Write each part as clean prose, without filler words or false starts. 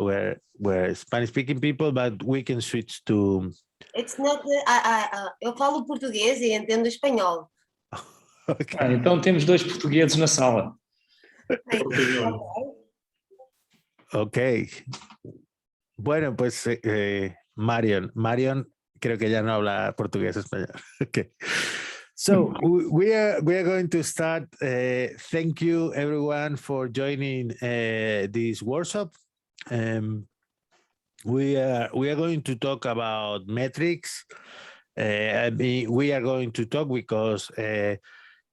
we're Spanish-speaking people, but we can switch to. It's not. Eu falo português e entendo espanhol. Okay. Então temos dois portugueses na sala. Okay. Bueno, pues Marion creo que ya no habla portugués español. Okay. So we are going to start. Thank you everyone for joining this workshop. We are going to talk about metrics. We are going to talk because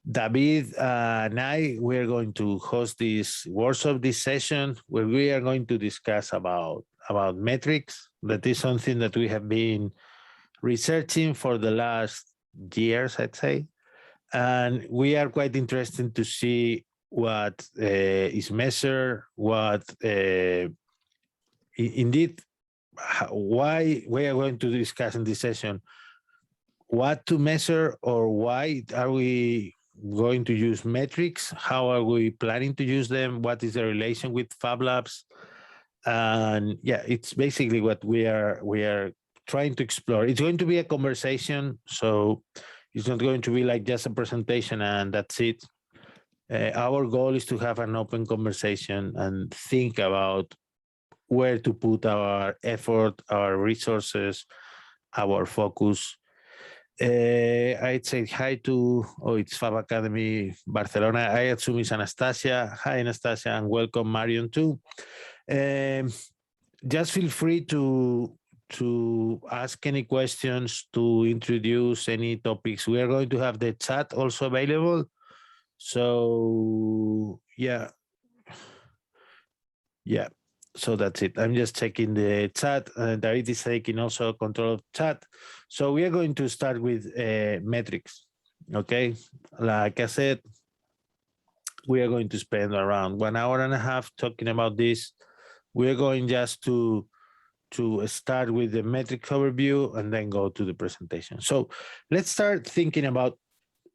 David and we are going to host this workshop, this session, where we are going to discuss about metrics. That is something that we have been researching for the last years, I'd say. And we are quite interested to see what is measured, what indeed, why we are going to discuss in this session, what to measure or why are we going to use metrics, how are we planning to use them, what is the relation with Fablabs, and yeah, it's basically what we are trying to explore. It's going to be a conversation, so it's not going to be like just a presentation and that's it. Our goal is to have an open conversation and think about where to put our effort, our resources, our focus. I'd say hi to, it's Fab Academy Barcelona. I assume it's Anastasia. Hi, Anastasia, and welcome, Marion, too. Just feel free to ask any questions, to introduce any topics. We are going to have the chat also available. So, yeah. So that's it. I'm just checking the chat. David is taking also control of chat. So we are going to start with metrics. Okay. Like I said, we are going to spend around 1.5 hours talking about this. We are going just to start with the metrics overview and then go to the presentation. So let's start thinking about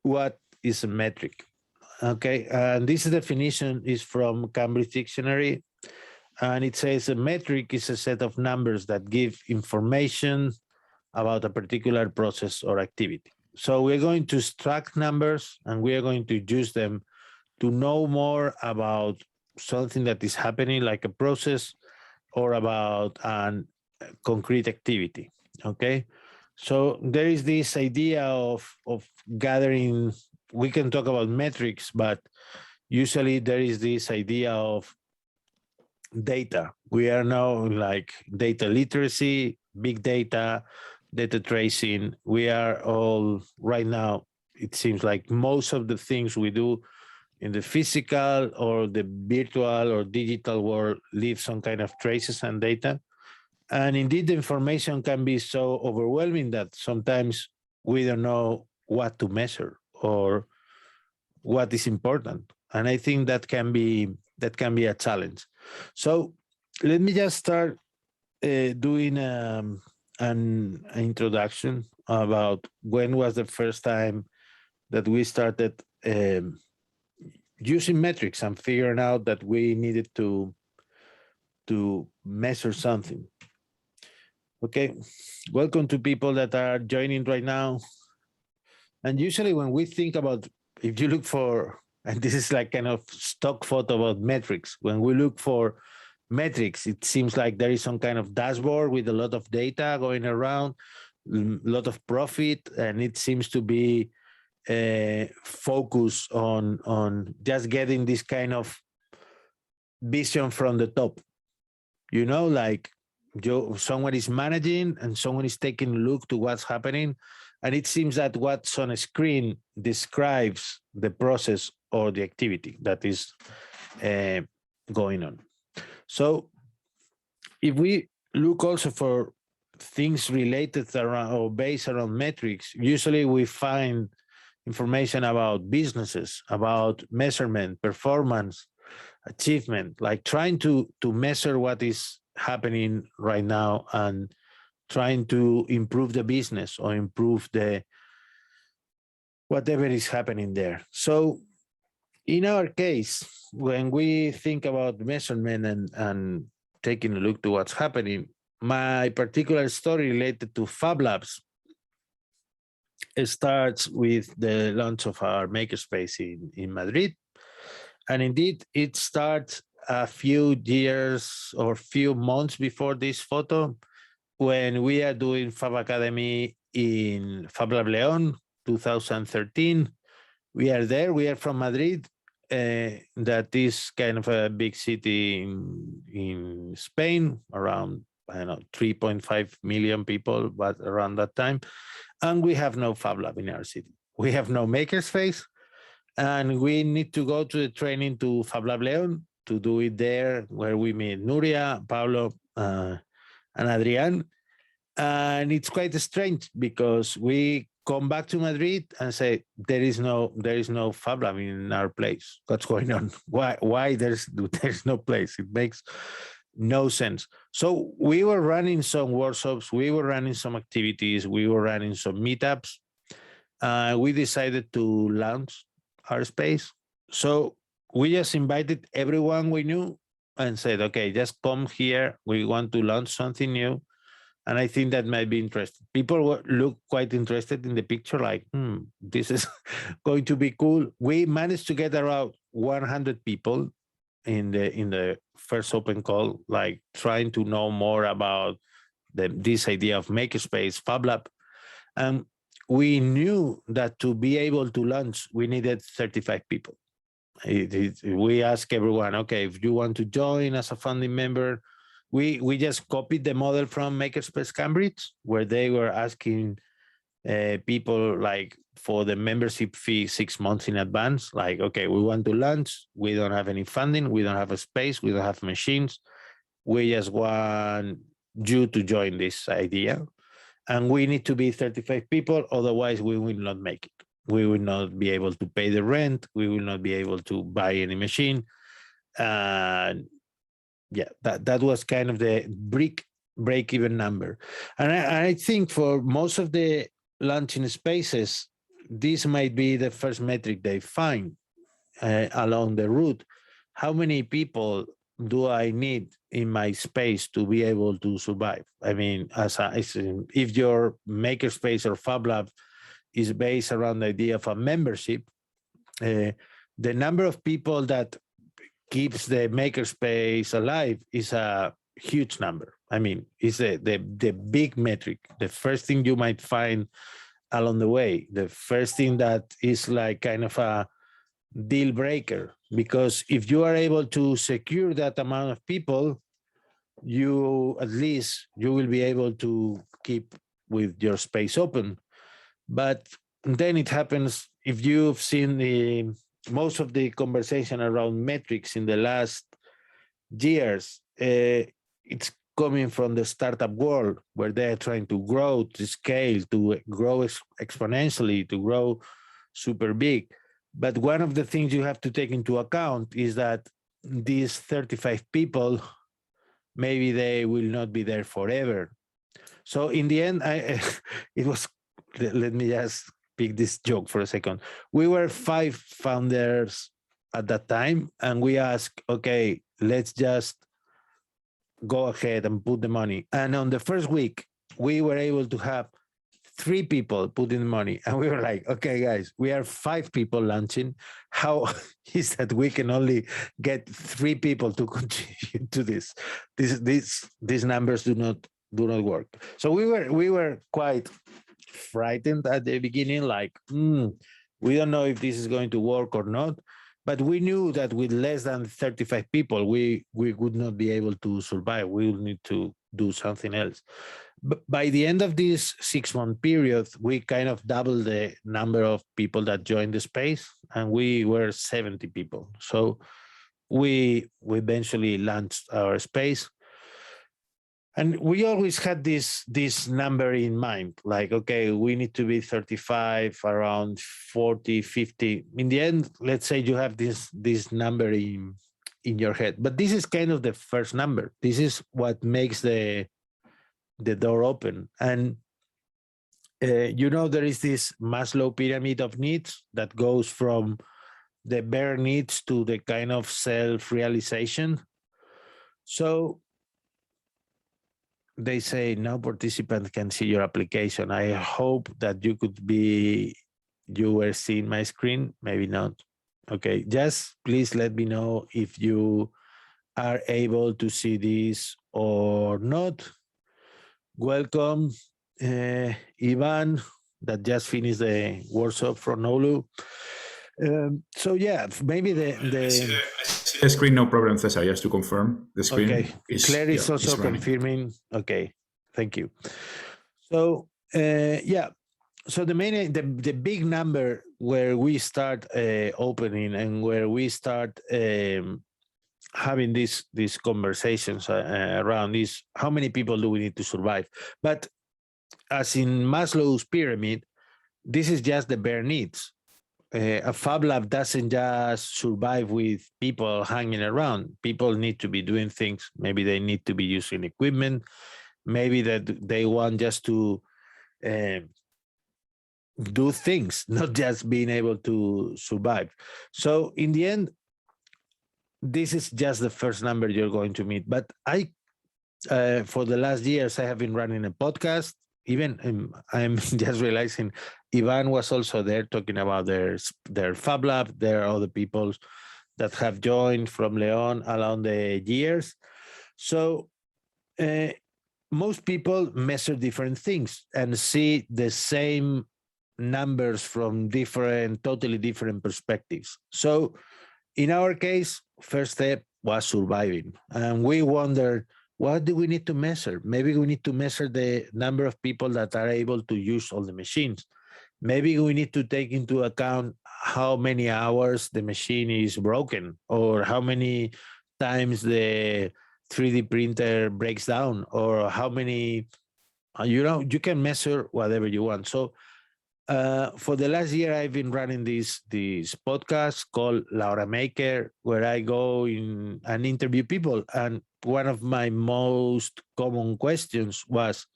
what is a metric. Okay. And this definition is from Cambridge Dictionary. And it says a metric is a set of numbers that give information about a particular process or activity. So we're going to extract numbers and we are going to use them to know more about something that is happening, like a process or about a concrete activity. Okay. So there is this idea of gathering. We can talk about metrics, but usually there is this idea of data. We are now like data literacy, big data, data tracing. We are all right now, it seems like most of the things we do in the physical or the virtual or digital world leave some kind of traces and data. And indeed, the information can be so overwhelming that sometimes we don't know what to measure or what is important. And I think that can be a challenge. So let me just start doing an introduction about when was the first time that we started using metrics and figuring out that we needed to measure something. Okay, welcome to people that are joining right now. And usually when we think about, if you look for, and this is like kind of stock photo about metrics. When we look for metrics, it seems like there is some kind of dashboard with a lot of data going around, a lot of profit, and it seems to be focus on just getting this kind of vision from the top. You know, like someone is managing and someone is taking a look to what's happening. And it seems that what's on a screen describes the process or the activity that is going on. So if we look also for things related around or based around metrics, usually we find information about businesses, about measurement, performance, achievement, like trying to measure what is happening right now and trying to improve the business or improve the whatever is happening there. So in our case, when we think about measurement and taking a look to what's happening. My particular story related to Fablabs, it starts with the launch of our makerspace in Madrid. And indeed, it starts a few years or few months before this photo, when we are doing Fab Academy in Fablab León, 2013. We are there, we are from Madrid. That is kind of a big city in Spain, around, I don't know, 3.5 million people, but around that time. And we have no Fab Lab in our city. We have no makerspace, and we need to go to the training to Fablab León to do it there, where we meet Nuria, Pablo, and Adrian. And it's quite strange because we come back to Madrid and say there is no Fablab in our place. What's going on? Why there's no place? It makes no sense. So we were running some workshops, we were running some activities, we were running some meetups. We decided to launch our space. So we just invited everyone we knew and said, okay, just come here. We want to launch something new. And I think that might be interesting. People look quite interested in the picture, like, this is going to be cool. We managed to get around 100 people in the first open call, like trying to know more about this idea of makerspace, Fablab. And we knew that to be able to launch, we needed 35 people. We asked everyone, okay, if you want to join as a founding member, we just copied the model from Makerspace Cambridge, where they were asking people, like, for the membership fee 6 months in advance. Like, okay, we want to launch, we don't have any funding, we don't have a space, we don't have machines, we just want you to join this idea, and we need to be 35 people, otherwise we will not make it. We will not be able to pay the rent, we will not be able to buy any machine. Yeah, that was kind of the break-even number. And I think for most of the launching spaces, this might be the first metric they find along the route. How many people do I need in my space to be able to survive? I mean, if your makerspace or Fablab is based around the idea of a membership, the number of people that keeps the makerspace alive is a huge number. I mean, it's the big metric, the first thing you might find along the way, the first thing that is like kind of a deal breaker, because if you are able to secure that amount of people, at least you will be able to keep with your space open. But then it happens, if you've seen most of the conversation around metrics in the last years, it's coming from the startup world, where they're trying to grow, to scale, to grow exponentially, to grow super big. But one of the things you have to take into account is that these 35 people, maybe they will not be there forever. So in the end, it was, let me just pick this joke for a second. We were 5 founders at that time, and we asked, okay, let's just go ahead and put the money. And on the first week, we were able to have 3 people put in the money. And we were like, okay, guys, we are 5 people launching. How is that we can only get 3 people to contribute to this? These numbers do not work. So we were quite frightened at the beginning, like, we don't know if this is going to work or not. But we knew that with less than 35 people, we would not be able to survive. We will need to do something else. But by the end of this 6-month period, we kind of doubled the number of people that joined the space, and we were 70 people. So we eventually launched our space. And we always had this number in mind, like, okay, we need to be 35, around 40, 50. In the end, let's say you have this number in your head, but this is kind of the first number. This is what makes the door open. And there is this Maslow pyramid of needs that goes from the bare needs to the kind of self-realization. So they say no participant can see your application. I hope that you were seeing my screen, maybe not. Okay, just please let me know if you are able to see this or not. Welcome, Ivan, that just finished the workshop from Olu. So yeah, maybe I see the screen, no problem, Cesar. Just to confirm, the screen Claire is also confirming. Okay, thank you. So yeah, so the big number where we start opening and where we start having these conversations around is how many people do we need to survive. But as in Maslow's pyramid, this is just the bare needs. A Fablab doesn't just survive with people hanging around. People need to be doing things. Maybe they need to be using equipment. Maybe that they want just to do things, not just being able to survive. So in the end, this is just the first number you're going to meet. But for the last years, I have been running a podcast. Even I'm just realizing Ivan was also there talking about their Fablab. There are other people that have joined from Leon along the years. So most people measure different things and see the same numbers from totally different perspectives. So in our case, first step was surviving. And we wondered, what do we need to measure? Maybe we need to measure the number of people that are able to use all the machines. Maybe we need to take into account how many hours the machine is broken, or how many times the 3D printer breaks down, or how many, you can measure whatever you want. So for the last year, I've been running this podcast called La Hora Maker, where I go in and interview people. And one of my most common questions was,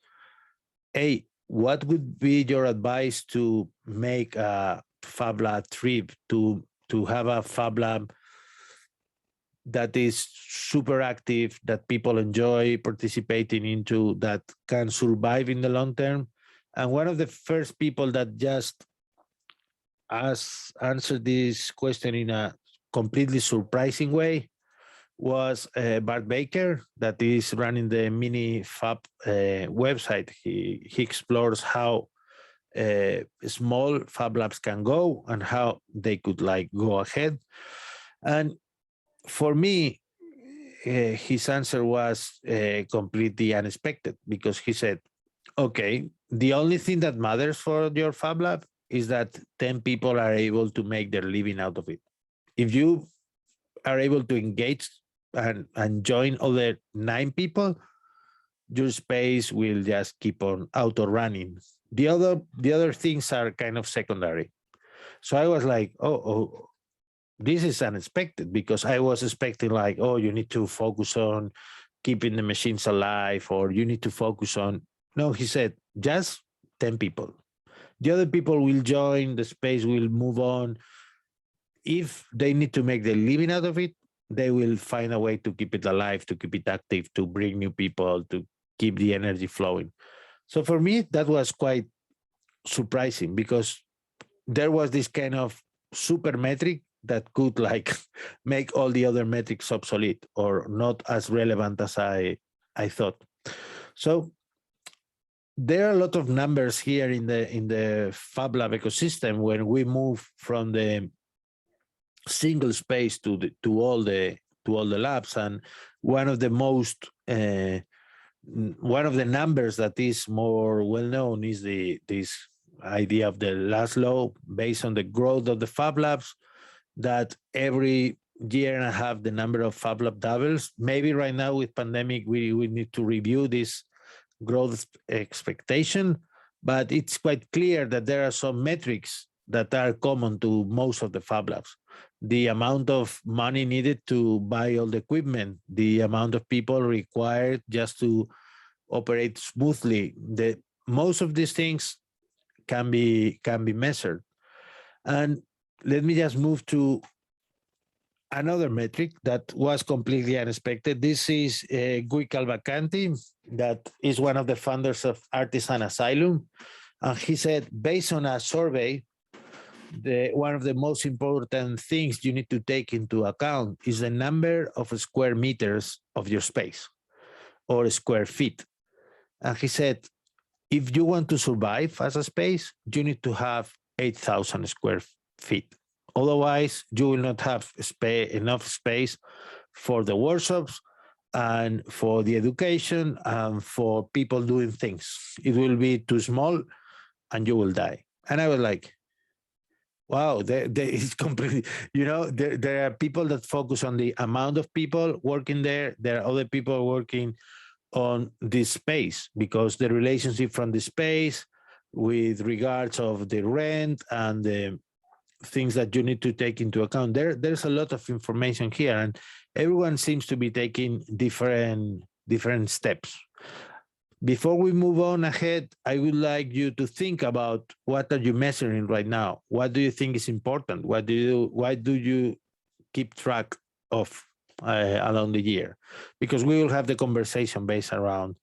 hey, what would be your advice to make a Fablab trip, to have a Fablab that is super active, that people enjoy participating into, that can survive in the long term? And one of the first people that just answered this question in a completely surprising way was Bart Baker, that is running the Mini Fab website. He explores how small Fab Labs can go and how they could go ahead. And for me, his answer was completely unexpected, because he said, okay, the only thing that matters for your Fab Lab is that 10 people are able to make their living out of it. If you are able to engage and join other 9 people, your space will just keep on auto running. The other things are kind of secondary. So I was like, oh, this is unexpected, because I was expecting you need to focus on keeping the machines alive, or you need to focus on. No, he said, just 10 people. The other people will join, the space will move on. If they need to make their living out of it, they will find a way to keep it alive, to keep it active, to bring new people, to keep the energy flowing. So for me, that was quite surprising, because there was this kind of super metric that could make all the other metrics obsolete or not as relevant as I thought. So there are a lot of numbers here in the Fablab ecosystem when we move from the single space to all the labs. And one of the numbers that is more well known is this idea of the last law, based on the growth of the Fab Labs, that every year and a half the number of Fab Lab doubles. Maybe right now with pandemic we need to review this growth expectation, but it's quite clear that there are some metrics that are common to most of the Fab Labs. The amount of money needed to buy all the equipment, the amount of people required just to operate smoothly. Most of these things can be measured. And let me just move to another metric that was completely unexpected. This is Guy Calvacanti, that is one of the founders of Artisan Asylum. And he said, based on a survey, one of the most important things you need to take into account is the number of square meters of your space or square feet. And he said, if you want to survive as a space, you need to have 8,000 square feet. Otherwise, you will not have enough space for the workshops and for the education and for people doing things. It will be too small and you will die. And I was like, wow, it's completely, there are people that focus on the amount of people working there. There are other people working on this space because the relationship from the space with regards of the rent and the things that you need to take into account. There's a lot of information here, and everyone seems to be taking different steps. Before we move on ahead, I would like you to think about what are you measuring right now? What do you think is important? Why do you keep track of along the year? Because we will have the conversation based around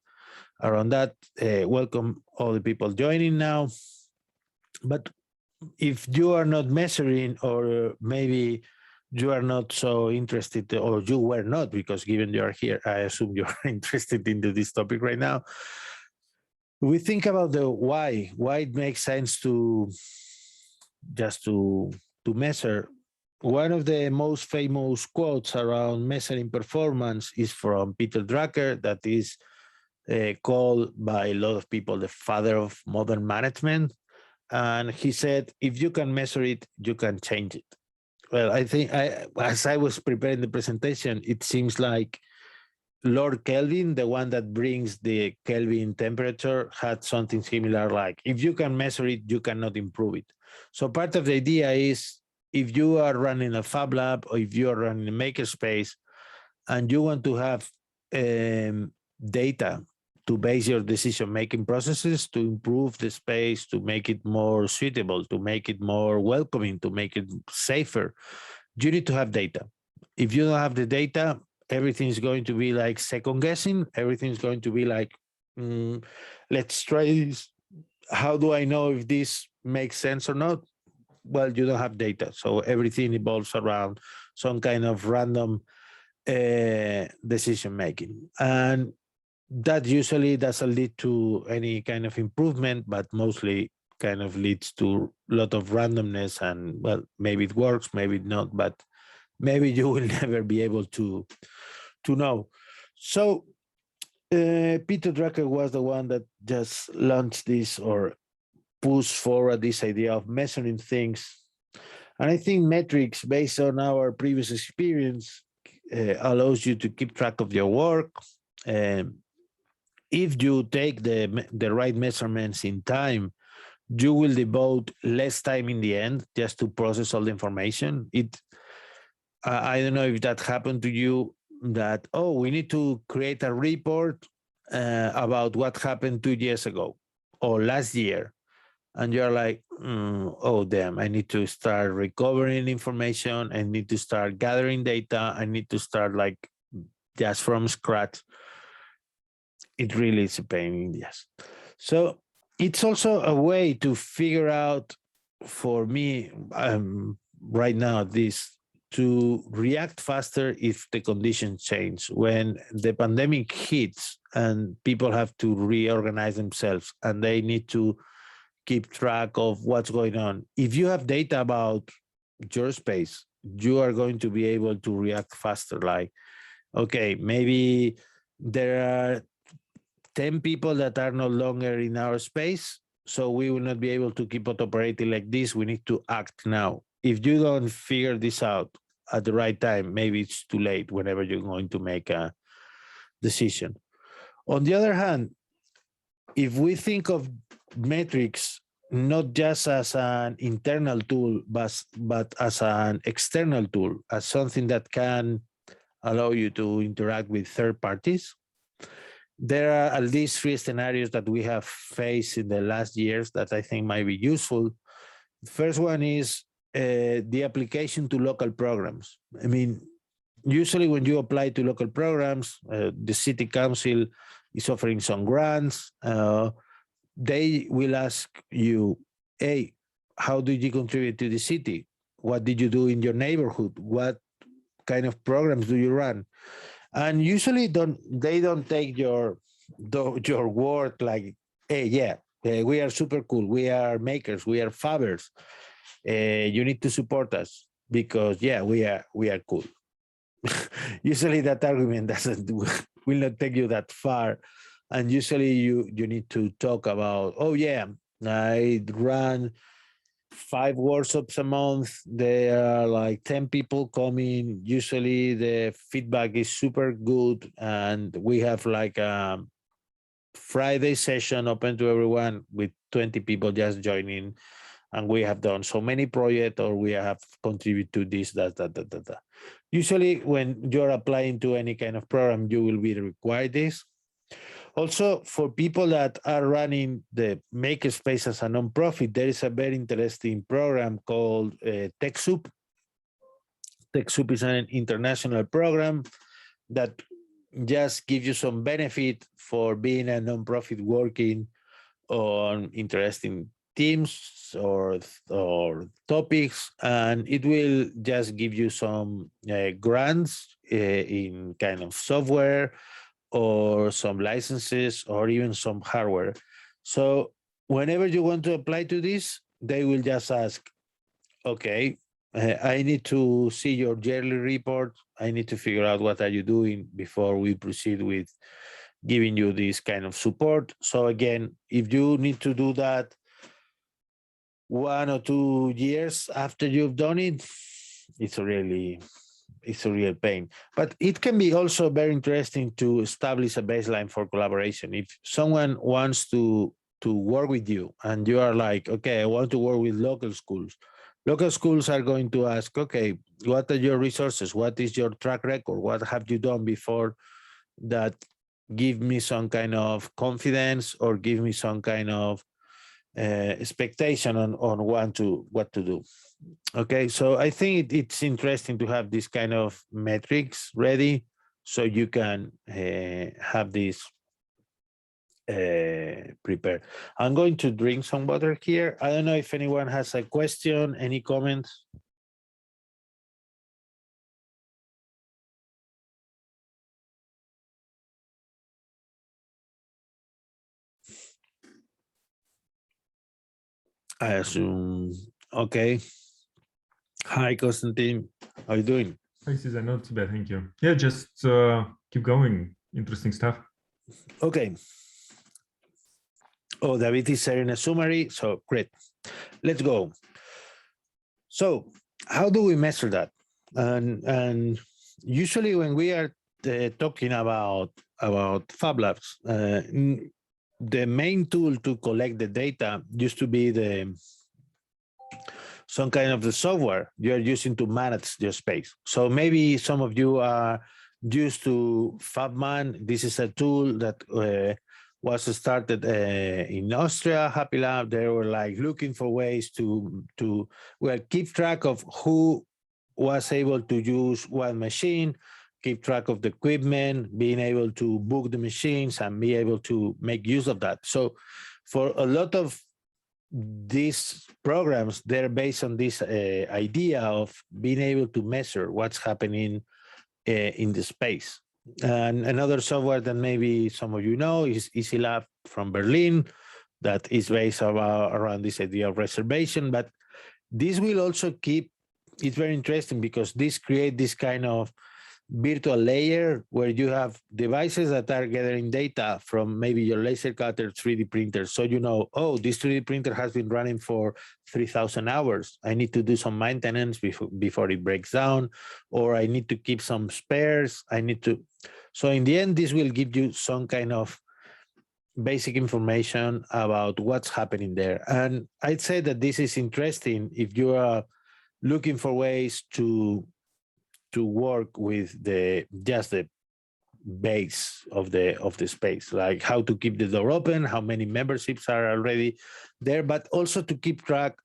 that. Welcome all the people joining now. But if you are not measuring, or maybe you are not so interested, or you were not, because given you are here, I assume you are interested into this topic right now. We think about the why it makes sense to just to measure. One of the most famous quotes around measuring performance is from Peter Drucker, that is called by a lot of people the father of modern management. And he said, if you can measure it, you can change it. Well, I think as I was preparing the presentation, it seems like Lord Kelvin, the one that brings the Kelvin temperature, had something similar, like if you can measure it, you cannot improve it. So part of the idea is, if you are running a Fablab or if you are running a makerspace and you want to have data to base your decision-making processes, to improve the space, to make it more suitable, to make it more welcoming, to make it safer, you need to have data. If you don't have the data, everything is going to be like second guessing. Everything is going to be like, let's try this. How do I know if this makes sense or not? Well, you don't have data. So everything evolves around some kind of random decision-making. And that usually doesn't lead to any kind of improvement, but mostly kind of leads to a lot of randomness. And well, maybe it works, maybe not, but maybe you will never be able to know. So Peter Drucker was the one that just launched this, or pushed forward this idea of measuring things. And I think metrics, based on our previous experience, allows you to keep track of your work. If you take the right measurements in time, you will devote less time in the end just to process all the information. I don't know if that happened to you, that, oh, we need to create a report about what happened 2 years ago or last year. And you're like, oh, damn, I need to start recovering information. I need to start gathering data. I need to start like just from scratch. It really is a pain in the ass. So it's also a way to figure out, for me right now, this, to react faster if the conditions change. When the pandemic hits and people have to reorganize themselves and they need to keep track of what's going on. If you have data about your space, you are going to be able to react faster. Like, okay, maybe there are 10 people that are no longer in our space, so we will not be able to keep it operating like this. We need to act now. If you don't figure this out at the right time, maybe it's too late whenever you're going to make a decision. On the other hand, if we think of metrics not just as an internal tool, but as an external tool, as something that can allow you to interact with third parties, there are at least 3 scenarios that we have faced in the last years that I think might be useful. The first one is the application to local programs. I mean, usually when you apply to local programs, the city council is offering some grants. They will ask you, hey, how did you contribute to the city? What did you do in your neighborhood? What kind of programs do you run? And usually they don't take your word like, hey, yeah, we are super cool. We are makers. We are fabbers. You need to support us because, yeah, we are cool. Usually that argument will not take you that far. And usually you need to talk about, oh yeah, I run 5 workshops a month. There are like 10 people coming. Usually the feedback is super good. And we have like a Friday session open to everyone with 20 people just joining. And we have done so many projects, or we have contributed to this, that. Usually when you're applying to any kind of program, you will be required this. Also, for people that are running the makerspace as a nonprofit, there is a very interesting program called Techsoup. Techsoup is an international program that just gives you some benefit for being a nonprofit working on interesting themes or topics, and it will just give you some grants in kind of software or some licenses or even some hardware. So whenever you want to apply to this, they will just ask, okay, I need to see your yearly report. I need to figure out what are you doing before we proceed with giving you this kind of support. So again, if you need to do that 1 or 2 years after you've done it, it's a real pain. But it can be also very interesting to establish a baseline for collaboration. If someone wants to work with you and you are like, okay, I want to work with local schools are going to ask, okay, what are your resources? What is your track record? What have you done before that give me some kind of confidence or give me some kind of expectation on what to do. Okay, so I think it's interesting to have this kind of metrics ready so you can have this prepared. I'm going to drink some water here. I don't know if anyone has a question, any comments. I assume, okay. Hi, Constantine. How are you doing? Hi, Cesar. Not too bad, thank you. Yeah, just keep going. Interesting stuff. Okay. Oh, David is sharing a summary, so great. Let's go. So how do we measure that? And usually when we are talking about Fablabs, the main tool to collect the data used to be some kind of the software you're using to manage your space. So maybe some of you are used to Fabman. This is a tool that was started in Austria, Fablab. They were like looking for ways to keep track of who was able to use what machine, keep track of the equipment, being able to book the machines and be able to make use of that. So for a lot of these programs, they're based on this idea of being able to measure what's happening in the space. And another software that maybe some of you know is EasyLab from Berlin, that is based around this idea of reservation. But this will also keep, it's very interesting because this creates this kind of virtual layer where you have devices that are gathering data from maybe your laser cutter 3D printer. So you know, oh, this 3D printer has been running for 3,000 hours. I need to do some maintenance before it breaks down, or I need to keep some spares. So in the end, this will give you some kind of basic information about what's happening there. And I'd say that this is interesting if you are looking for ways to work with just the base of the space, like how to keep the door open, how many memberships are already there, but also to keep track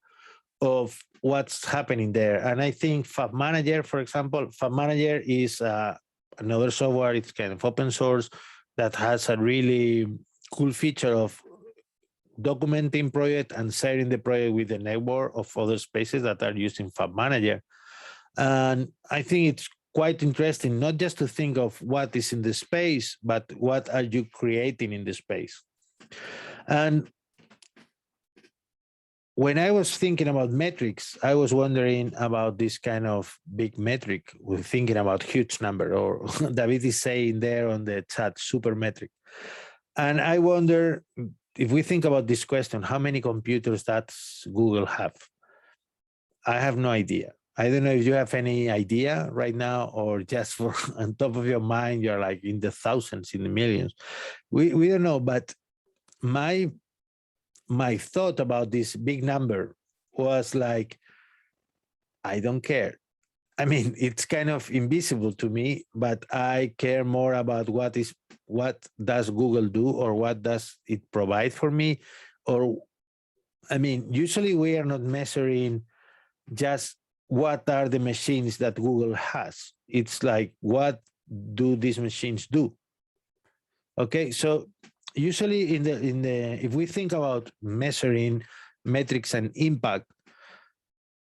of what's happening there. And I think Fab Manager, for example, Fab Manager is another software. It's kind of open source that has a really cool feature of documenting project and sharing the project with the network of other spaces that are using Fab Manager. And I think it's quite interesting, not just to think of what is in the space, but what are you creating in the space. And when I was thinking about metrics, I was wondering about this kind of big metric. We're thinking about huge number, or David is saying there on the chat, super metric. And I wonder, if we think about this question, how many computers does Google have? I have no idea. I don't know if you have any idea right now, or just for on top of your mind, you're like in the thousands, in the millions. We don't know, but my thought about this big number was like, I don't care. I mean, it's kind of invisible to me, but I care more about what does Google do, or what does it provide for me? Or, I mean, usually we are not measuring just what are the machines that Google has. It's like, what do these machines do? Okay, so usually in the if we think about measuring metrics and impact,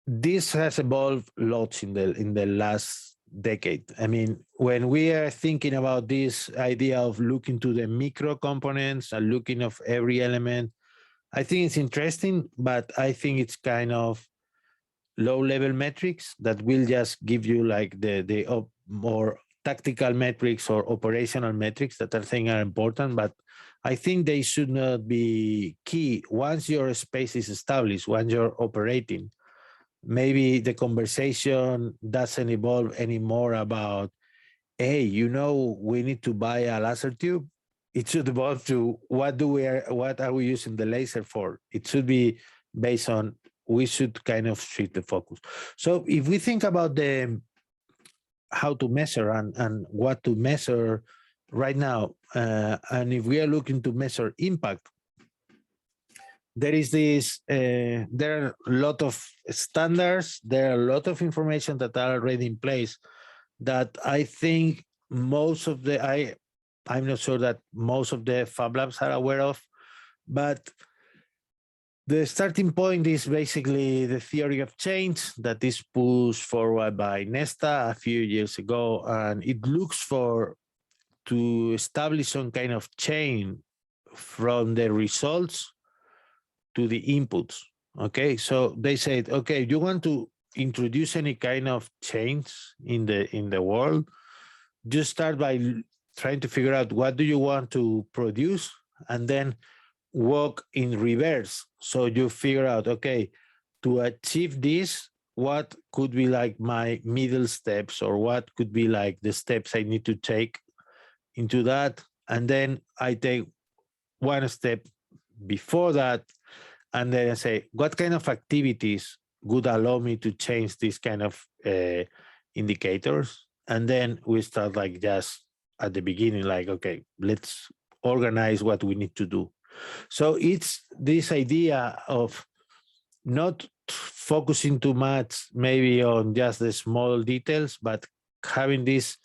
this has evolved lots in the last decade. I mean, when we are thinking about this idea of looking to the micro components and looking of every element, I think it's interesting, but I think it's kind of low-level metrics that will just give you like the more tactical metrics or operational metrics that I think are important, but I think they should not be key. Once your space is established, once you're operating, maybe the conversation doesn't evolve anymore about, hey, we need to buy a laser tube. It should evolve to what are we using the laser for? It should be based on, we should kind of shift the focus. So if we think about how to measure and what to measure right now, and if we are looking to measure impact, there is this, there are a lot of standards, there are a lot of information that are already in place that I think most of I'm not sure that most of the Fablabs are aware of, but the starting point is basically the theory of change that is pushed forward by Nesta a few years ago, and it looks to establish some kind of chain from the results to the inputs. Okay, so they said, okay, you want to introduce any kind of change in the world, just start by trying to figure out what do you want to produce, and then walk in reverse. So you figure out, okay, to achieve this, what could be like my middle steps, or what could be like the steps I need to take into that, and then I take one step before that, and then I say, what kind of activities would allow me to change these kind of indicators? And then we start like just at the beginning, like, okay, let's organize what we need to do. So it's this idea of not focusing too much maybe on just the small details, but having this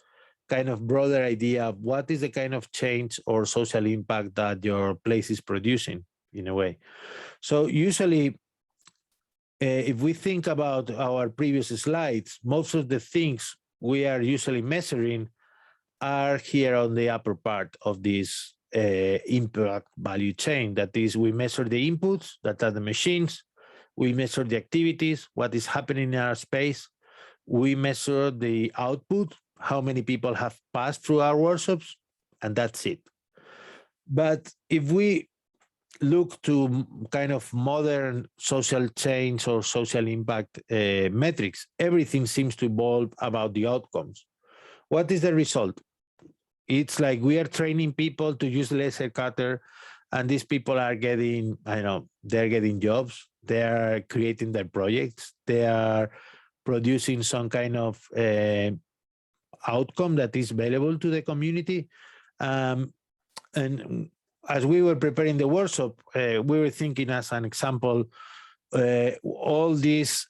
kind of broader idea of what is the kind of change or social impact that your place is producing in a way. So usually, if we think about our previous slides, most of the things we are usually measuring are here on the upper part of this impact value chain. That is, we measure the inputs, that are the machines. We measure the activities, what is happening in our space. We measure the output, how many people have passed through our workshops, and that's it. But if we look to kind of modern social change or social impact metrics, everything seems to evolve about the outcomes. What is the result? It's like we are training people to use laser cutter, and these people are getting, they're getting jobs, they are creating their projects, they are producing some kind of outcome that is valuable to the community. And as we were preparing the workshop, we were thinking as an example all these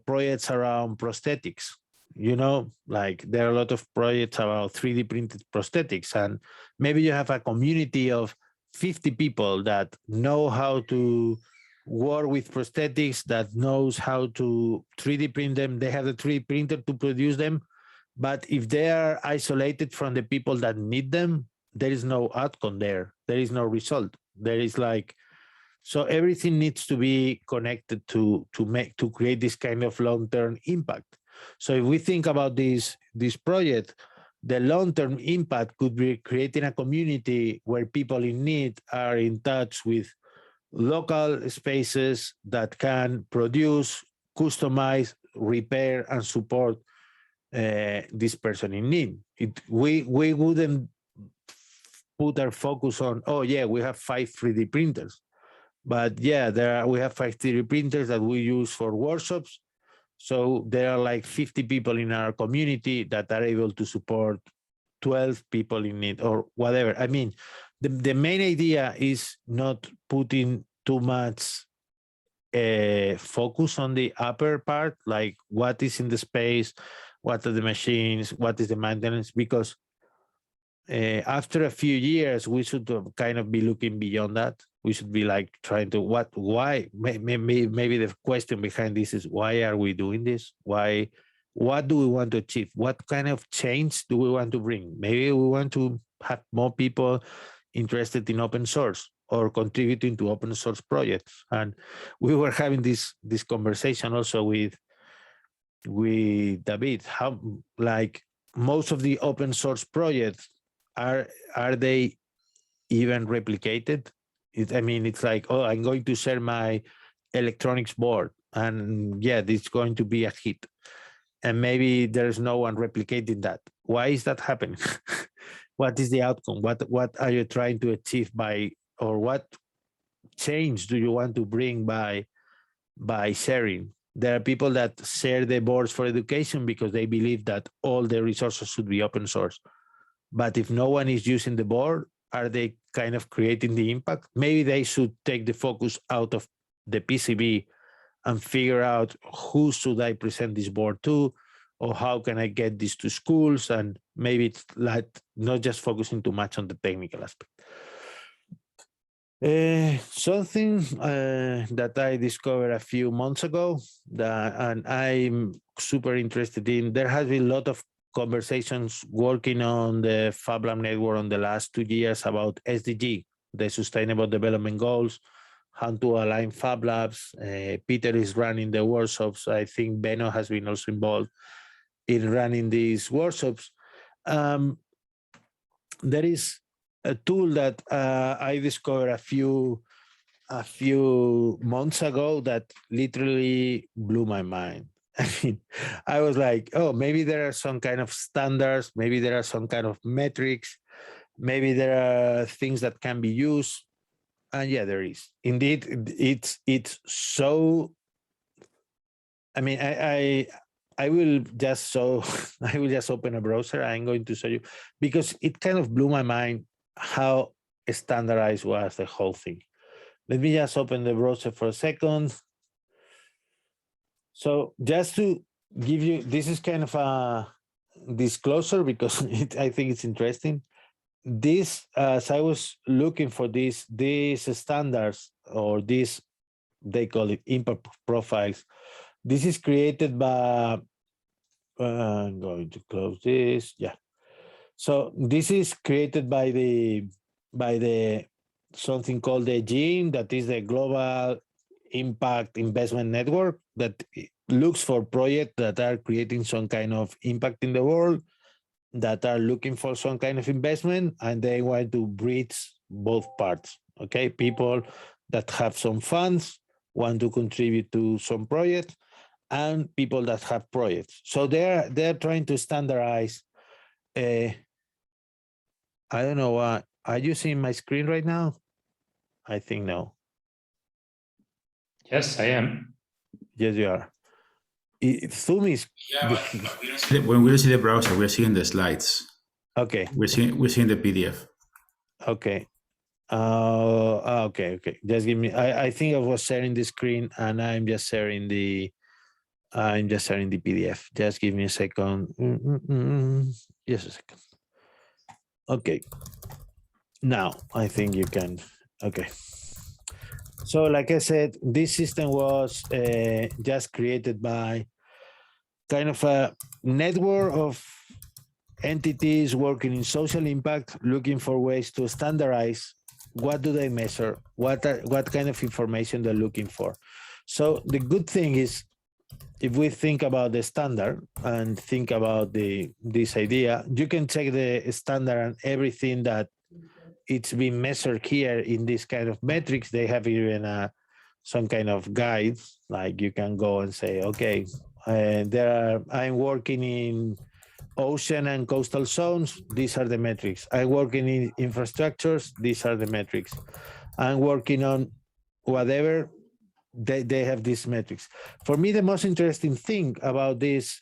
projects around prosthetics. You know, like there are a lot of projects about 3D printed prosthetics, and maybe you have a community of 50 people that know how to work with prosthetics, that knows how to 3D print them. They have the 3D printer to produce them. But if they are isolated from the people that need them, there is no outcome there. There is no result. There is like, so everything needs to be connected to create this kind of long-term impact. So if we think about this project, the long-term impact could be creating a community where people in need are in touch with local spaces that can produce, customize, repair, and support this person in need. We wouldn't put our focus on, oh yeah, we have 5 3D printers. But yeah, we have 5 3D printers that we use for workshops. So there are like 50 people in our community that are able to support 12 people in need or whatever. I mean, the main idea is not putting too much focus on the upper part, like what is in the space, what are the machines, what is the maintenance, because after a few years, we should kind of be looking beyond that. We should be like trying to why, maybe the question behind this is, why are we doing this? Why, what do we want to achieve? What kind of change do we want to bring? Maybe we want to have more people interested in open source or contributing to open source projects. And we were having this conversation also with David, how like most of the open source projects, are they even replicated? I mean, it's like, oh, I'm going to share my electronics board, and yeah, it's going to be a hit. And maybe there's no one replicating that. Why is that happening? What is the outcome? What are you trying to achieve by, or what change do you want to bring by sharing? There are people that share the boards for education because they believe that all the resources should be open source. But if no one is using the board, are they kind of creating the impact? Maybe they should take the focus out of the PCB and figure out who should I present this board to, or how can I get this to schools? And maybe it's like not just focusing too much on the technical aspect. Something that I discovered a few months ago and I'm super interested in, there has been a lot of conversations working on the Fablab network on the last 2 years about SDG, the Sustainable Development Goals, how to align Fablabs. Peter is running the workshops. I think Benno has been also involved in running these workshops. There is a tool that I discovered a few months ago that literally blew my mind. I mean, I was like, oh, maybe there are some kind of standards, maybe there are some kind of metrics, maybe there are things that can be used. And yeah, there is. Indeed, it's so, I mean, I will just I will just open a browser. I'm going to show you, because it kind of blew my mind how standardized was the whole thing. Let me just open the browser for a second. So just to give you, this is kind of a disclosure because I think it's interesting. This, as I was looking for these standards, or this, they call it impact profiles. This is created by, I'm going to close this. Yeah. So this is created by the something called the GIIN, that is the Global Impact Investment Network, that looks for projects that are creating some kind of impact in the world, that are looking for some kind of investment, and they want to bridge both parts. Okay, people that have some funds want to contribute to some project, and people that have projects. So they're trying to standardize. I don't know why. Are you seeing my screen right now? I think no. Yes, I am. Yes, you are. Zoom is. Yeah, but when we see the browser, we're seeing the slides. Okay. We're seeing the PDF. Okay. Okay. Just give me. I think I was sharing the screen, and I'm just sharing the PDF. Just give me a second. Just a second. Okay. Now I think you can. Okay. So, like I said, this system was just created by kind of a network of entities working in social impact, looking for ways to standardize what do they measure, what kind of information they're looking for. So the good thing is, if we think about the standard and think about this idea, you can check the standard and everything that it's been measured here in this kind of metrics. They have even some kind of guide, like you can go and say, okay, I'm working in ocean and coastal zones. These are the metrics. I'm working in infrastructures. These are the metrics. I'm working on whatever. They have these metrics. For me, the most interesting thing about this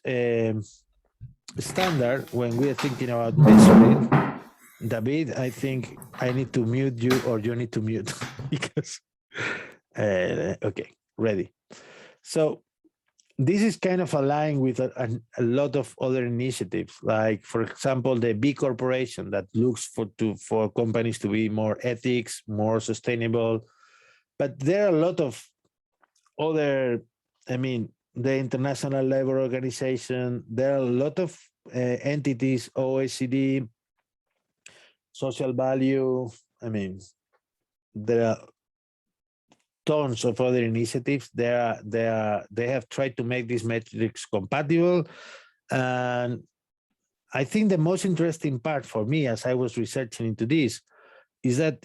standard, when we are thinking about measuring, David, I think I need to mute you, or you need to mute because, okay, ready. So this is kind of aligned with a lot of other initiatives, like, for example, the B Corporation that looks for companies to be more ethics, more sustainable. But there are a lot of other, the International Labor Organization, there are a lot of entities, OECD, social value. There are tons of other initiatives. They have tried to make these metrics compatible. And I think the most interesting part for me, as I was researching into this, is that,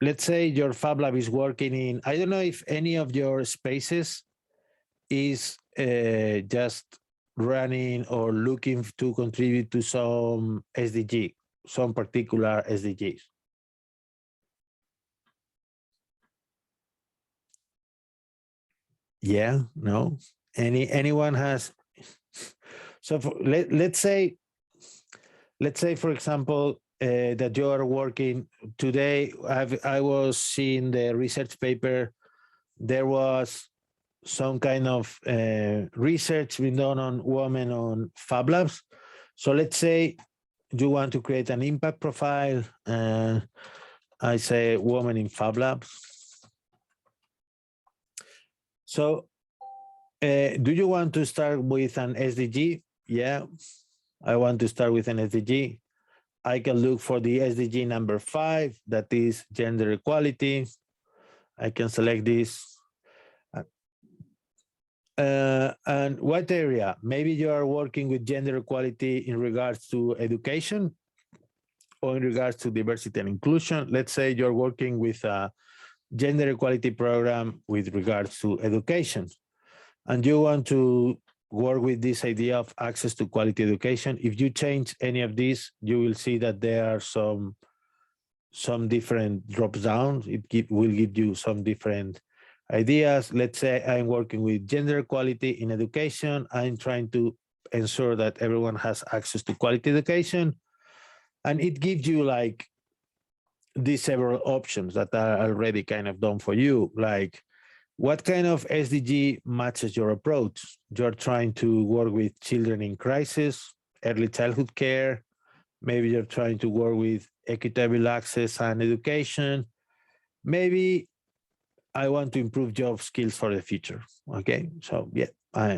let's say your Fablab is working in, I don't know if any of your spaces is just running or looking to contribute to some SDG, some particular SDGs. Yeah, no? Anyone has? So let's say, for example, that you are working today. I was seeing the research paper. There was some kind of research being done on women on Fablabs. So let's say you want to create an impact profile. I say woman in Fablabs. So do you want to start with an SDG? Yeah, I want to start with an SDG. I can look for the SDG number 5, that is gender equality. I can select this. And what area? Maybe you are working with gender equality in regards to education or in regards to diversity and inclusion. Let's say you're working with a gender equality program with regards to education, and you want to work with this idea of access to quality education. If you change any of these, you will see that there are some different drop downs. It will give you some different ideas. Let's say I'm working with gender equality in education. I'm trying to ensure that everyone has access to quality education. And it gives you like these several options that are already kind of done for you. Like, what kind of SDG matches your approach? You're trying to work with children in crisis, early childhood care. Maybe you're trying to work with equitable access and education. Maybe I want to improve job skills for the future. Okay, so yeah,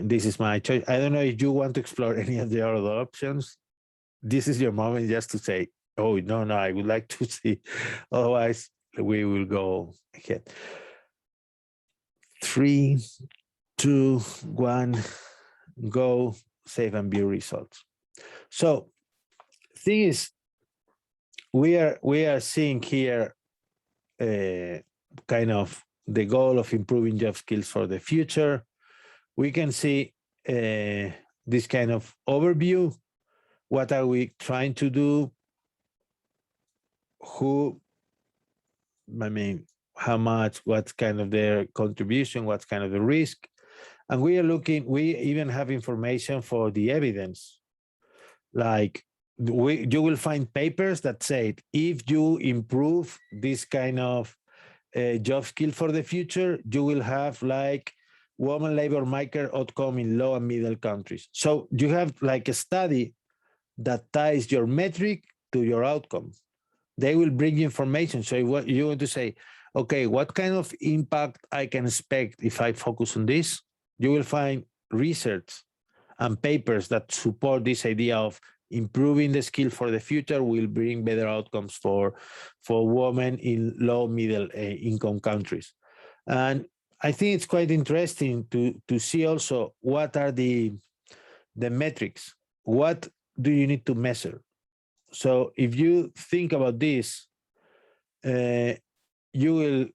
this is my choice. I don't know if you want to explore any of the other options. This is your moment just to say, oh, no, I would like to see. Otherwise, we will go ahead. 3, 2, 1, go, save and view results. So, thing is, we are seeing here kind of the goal of improving job skills for the future. We can see this kind of overview. What are we trying to do? How much, what's kind of their contribution, what's kind of the risk. And we even have information for the evidence. Like, you will find papers that say if you improve this kind of job skill for the future, you will have like woman labor market outcome in low and middle countries. So you have like a study that ties your metric to your outcome. They will bring you information. So what you want to say, okay, what kind of impact I can expect if I focus on this? You will find research and papers that support this idea of improving the skill for the future will bring better outcomes for women in low middle income countries. And I think it's quite interesting to see also what are the metrics. What do you need to measure? So if you think about this, you will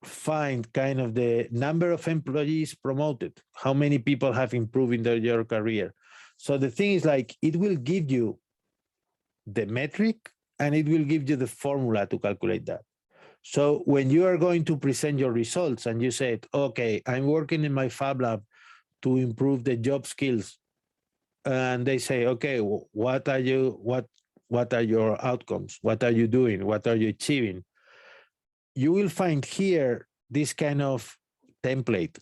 find kind of the number of employees promoted, how many people have improved in your career. So the thing is like, it will give you the metric and it will give you the formula to calculate that. So when you are going to present your results and you said, okay, I'm working in my Fablab to improve the job skills, and they say, okay, what are your outcomes? What are you doing? What are you achieving? You will find here this kind of template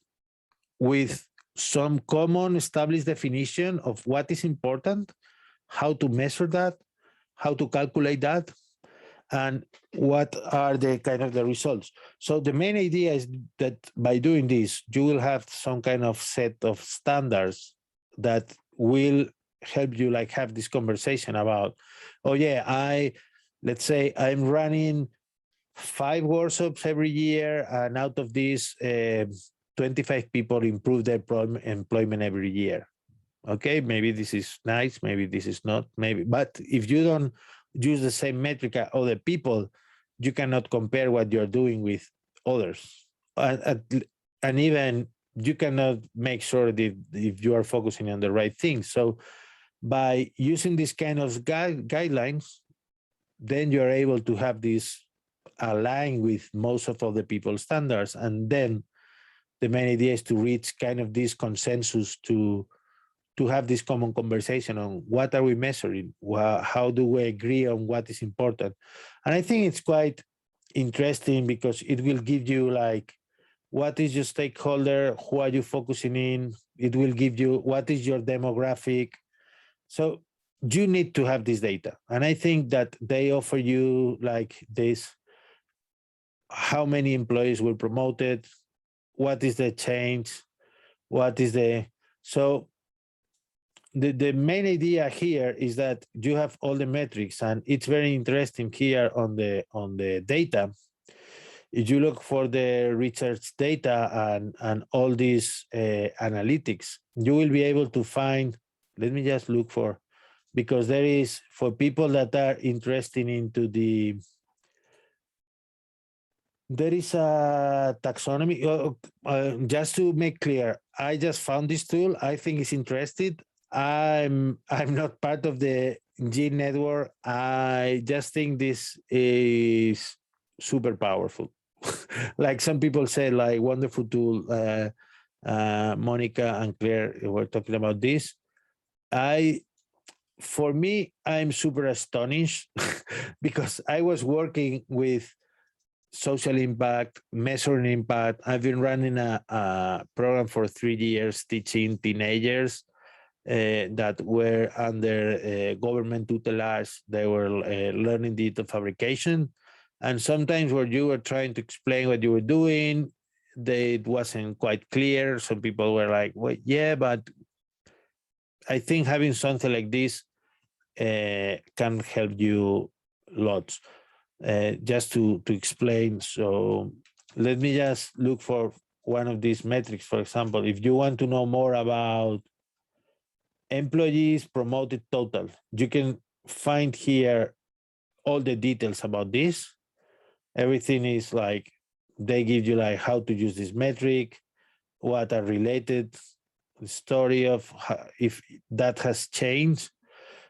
with some common established definition of what is important, how to measure that, how to calculate that, and what are the kind of the results. So the main idea is that by doing this, you will have some kind of set of standards that will help you like have this conversation about, oh yeah, let's say I'm running 5 workshops every year, and out of these, 25 people improve their employment every year. Okay, maybe this is nice, maybe this is not, maybe, but if you don't use the same metric as other people, you cannot compare what you're doing with others. And even you cannot make sure that if you are focusing on the right things. So by using this kind of guidelines, then you're able to have this align with most of the people's standards. And then the main idea is to reach kind of this consensus to have this common conversation on what are we measuring, how do we agree on what is important. And I think it's quite interesting because it will give you like, what is your stakeholder, who are you focusing in? It will give you what is your demographic. So you need to have this data. And I think that they offer you like this, how many employees were promoted, what is the change, what is so the main idea here is that you have all the metrics, and it's very interesting here on the data. If you look for the research data and all these analytics, you will be able to find, let me just look for, because there is, for people that are interested into there is a taxonomy. Just to make clear, I just found this tool. I think it's interesting. I'm not part of the Gene network. I just think this is super powerful. Like some people say, like wonderful tool. Monica and Claire were talking about this. For me, I'm super astonished because I was working with social impact, measuring impact. I've been running a program for 3 years teaching teenagers that were under government tutelage. They were learning digital fabrication. And sometimes when you were trying to explain what you were doing, it wasn't quite clear. Some people were like, well, yeah, but I think having something like this can help you lots. Just to explain, so let me just look for one of these metrics. For example, if you want to know more about employees promoted total, you can find here all the details about this. Everything is like, they give you like how to use this metric, what are related, the story of how, if that has changed.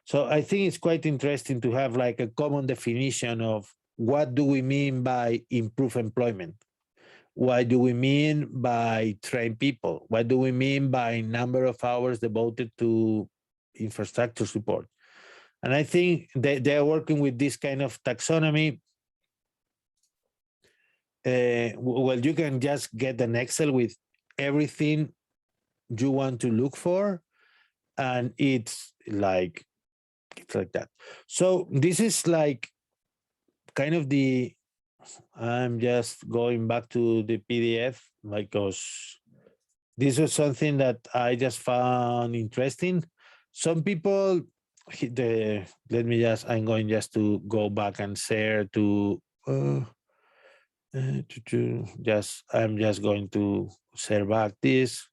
So I think it's quite interesting to have like a common definition of what do we mean by improve employment? What do we mean by train people? What do we mean by number of hours devoted to infrastructure support? And I think they are working with this kind of taxonomy. Well, you can just get an Excel with everything you want to look for, and it's like that. So this is like kind of the, I'm just going back to the PDF because this was something that I just found interesting. Some people, I'm going just to go back and share to I'm just going to share back this.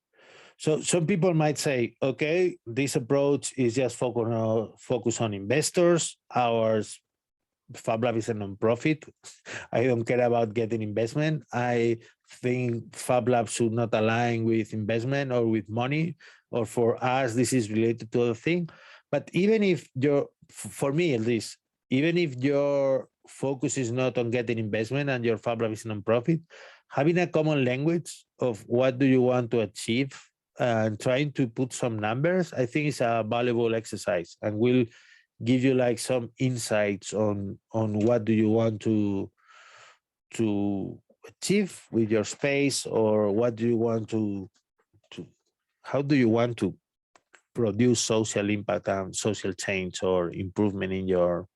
So some people might say, okay, this approach is just focus on investors. Ours, Fablab is a non-profit. I don't care about getting investment. I think Fablab should not align with investment or with money, or for us, this is related to other thing. But even if for me at least, even if your focus is not on getting investment and your Fablab is non-profit, having a common language of what do you want to achieve and trying to put some numbers, I think is a valuable exercise and will give you like some insights on what do you want to achieve with your space, or what do you want to how do you want to produce social impact and social change or improvement in your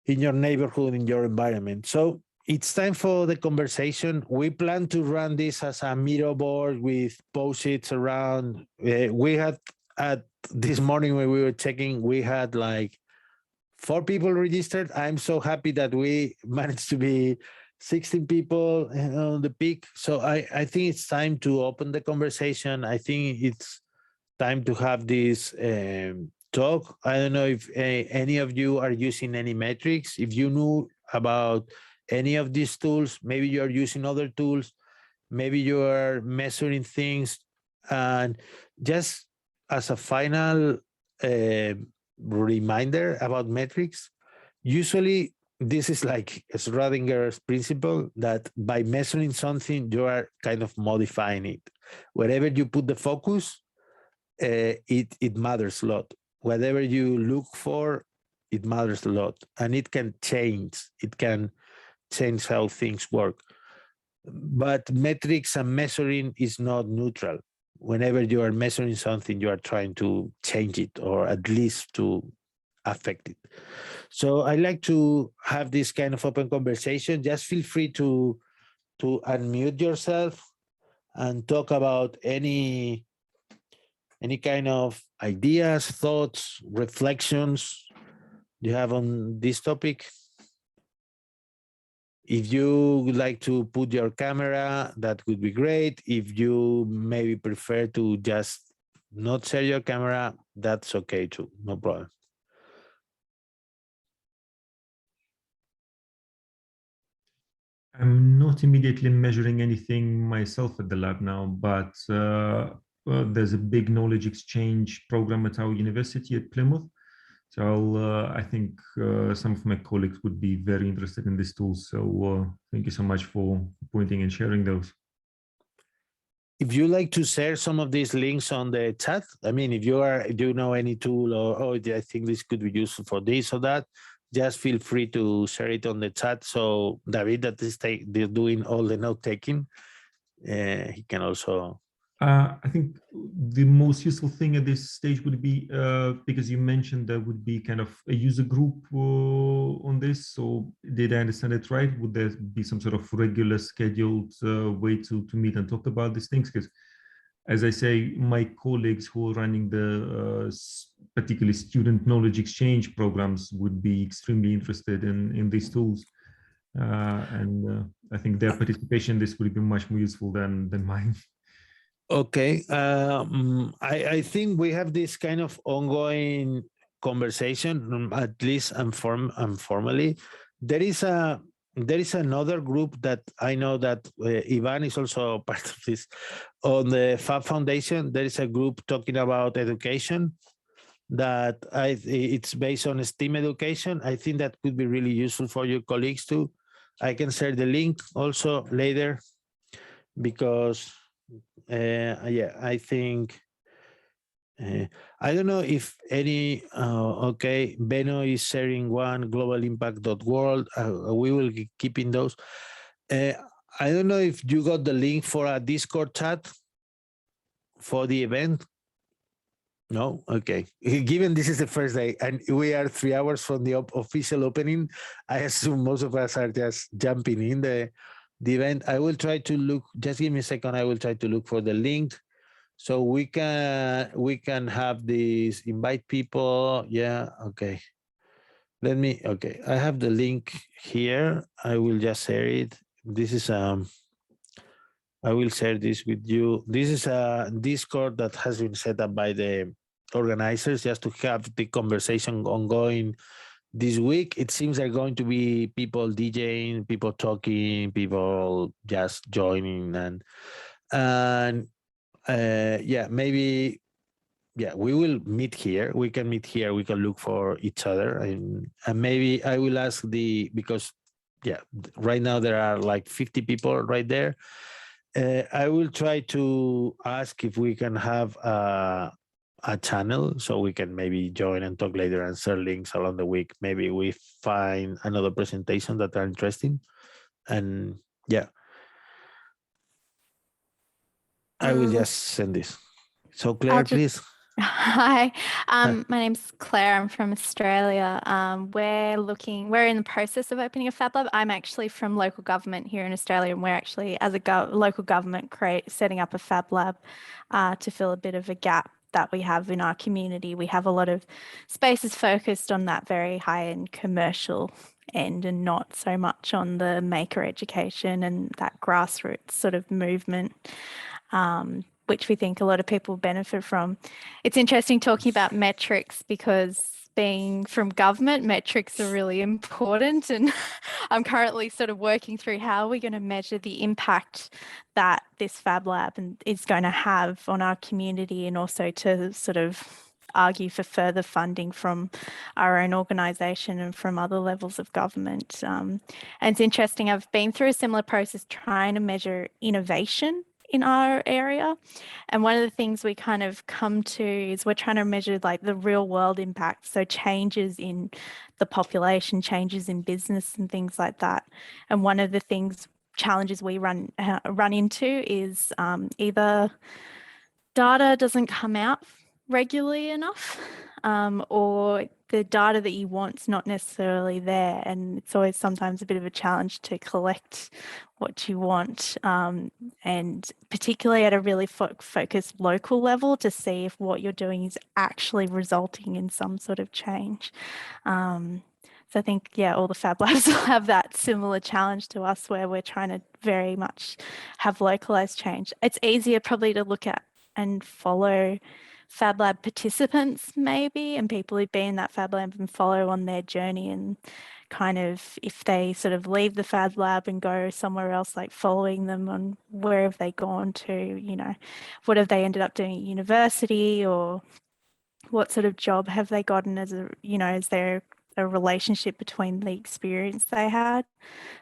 neighborhood, in your environment. So it's time for the conversation. We plan to run this as a Miro board with post-its around. We had at this morning when we were checking, we had like 4 people registered. I'm so happy that we managed to be 16 people on the peak. So I think it's time to open the conversation. I think it's time to have this talk. I don't know if any of you are using any metrics. If you knew about any of these tools, maybe you're using other tools, maybe you are measuring things. And just as a final reminder about metrics, usually this is like Schrodinger's principle that by measuring something, you are kind of modifying it. Wherever you put the focus, it matters a lot. Whatever you look for, it matters a lot, and it can change. It can change how things work. But metrics and measuring is not neutral. Whenever you are measuring something, you are trying to change it or at least to affect it. So I like to have this kind of open conversation. Just feel free to unmute yourself and talk about any kind of ideas, thoughts, reflections you have on this topic. If you would like to put your camera, that would be great. If you maybe prefer to just not share your camera, that's okay too, no problem. I'm not immediately measuring anything myself at the lab now, but there's a big knowledge exchange program at our university at Plymouth. So I think some of my colleagues would be very interested in this tool. So thank you so much for pointing and sharing those. If you like to share some of these links on the chat, I mean, if you know any tool or, oh, I think this could be useful for this or that, just feel free to share it on the chat. So David, that is doing all the note taking, he can also. I think the most useful thing at this stage would be, because you mentioned there would be kind of a user group on this. So did I understand it right? Would there be some sort of regular scheduled way to meet and talk about these things? Because as I say, my colleagues who are running the particularly student knowledge exchange programs would be extremely interested in these tools. And I think their participation in this would be much more useful than mine. Okay, I think we have this kind of ongoing conversation, at least informally. There is another group that I know that Ivan is also part of this. On the Fab Foundation, there is a group talking about education that it's based on STEAM education. I think that could be really useful for your colleagues too. I can share the link also later because yeah, I think I don't know if any, okay, Beno is sharing one, globalimpact.world. We will be keeping those. I don't know if you got the link for a Discord chat for the event. No? Okay. Given this is the first day and we are 3 hours from the official opening, I assume most of us are just jumping in the event. I will try to look, just give me a second. I will try to look for the link so we can have this, invite people. Yeah, okay. Let me, okay. I have the link here. I will just share it. This is I will share this with you. This is a Discord that has been set up by the organizers just to have the conversation ongoing this week. It seems there are going to be people DJing, people talking, people just joining, and yeah, maybe, yeah, we will meet here. We can meet here. We can look for each other, and maybe I will ask because yeah, right now there are like 50 people right there. I will try to ask if we can have a channel so we can maybe join and talk later and share links along the week. Maybe we find another presentation that are interesting. And yeah, I will just send this. So Claire, please. Hi, my name's Claire. I'm from Australia. We're in the process of opening a Fablab. I'm actually from local government here in Australia, and we're actually, as a local government, setting up a Fablab to fill a bit of a gap that we have in our community. We have a lot of spaces focused on that very high-end commercial end and not so much on the maker education and that grassroots sort of movement. Which we think a lot of people benefit from. It's interesting talking about metrics because being from government, metrics are really important. And I'm currently sort of working through how we're going to measure the impact that this Fablab is going to have on our community, and also to sort of argue for further funding from our own organisation and from other levels of government. And it's interesting, I've been through a similar process trying to measure innovation in our area, and one of the things we kind of come to is we're trying to measure like the real world impact, so changes in the population, changes in business and things like that. And one of the challenges we run into is either data doesn't come out regularly enough, or the data that you want's not necessarily there, and it's always sometimes a bit of a challenge to collect what you want, and particularly at a really focused local level to see if what you're doing is actually resulting in some sort of change. So I think, yeah, all the Fab Labs will have that similar challenge to us where we're trying to very much have localized change. It's easier probably to look at and follow Fablab participants maybe, and people who've been in that Fablab and follow on their journey, and kind of if they sort of leave the Fablab and go somewhere else, like following them on where have they gone to, you know, what have they ended up doing at university, or what sort of job have they gotten as a, you know, is there a relationship between the experience they had,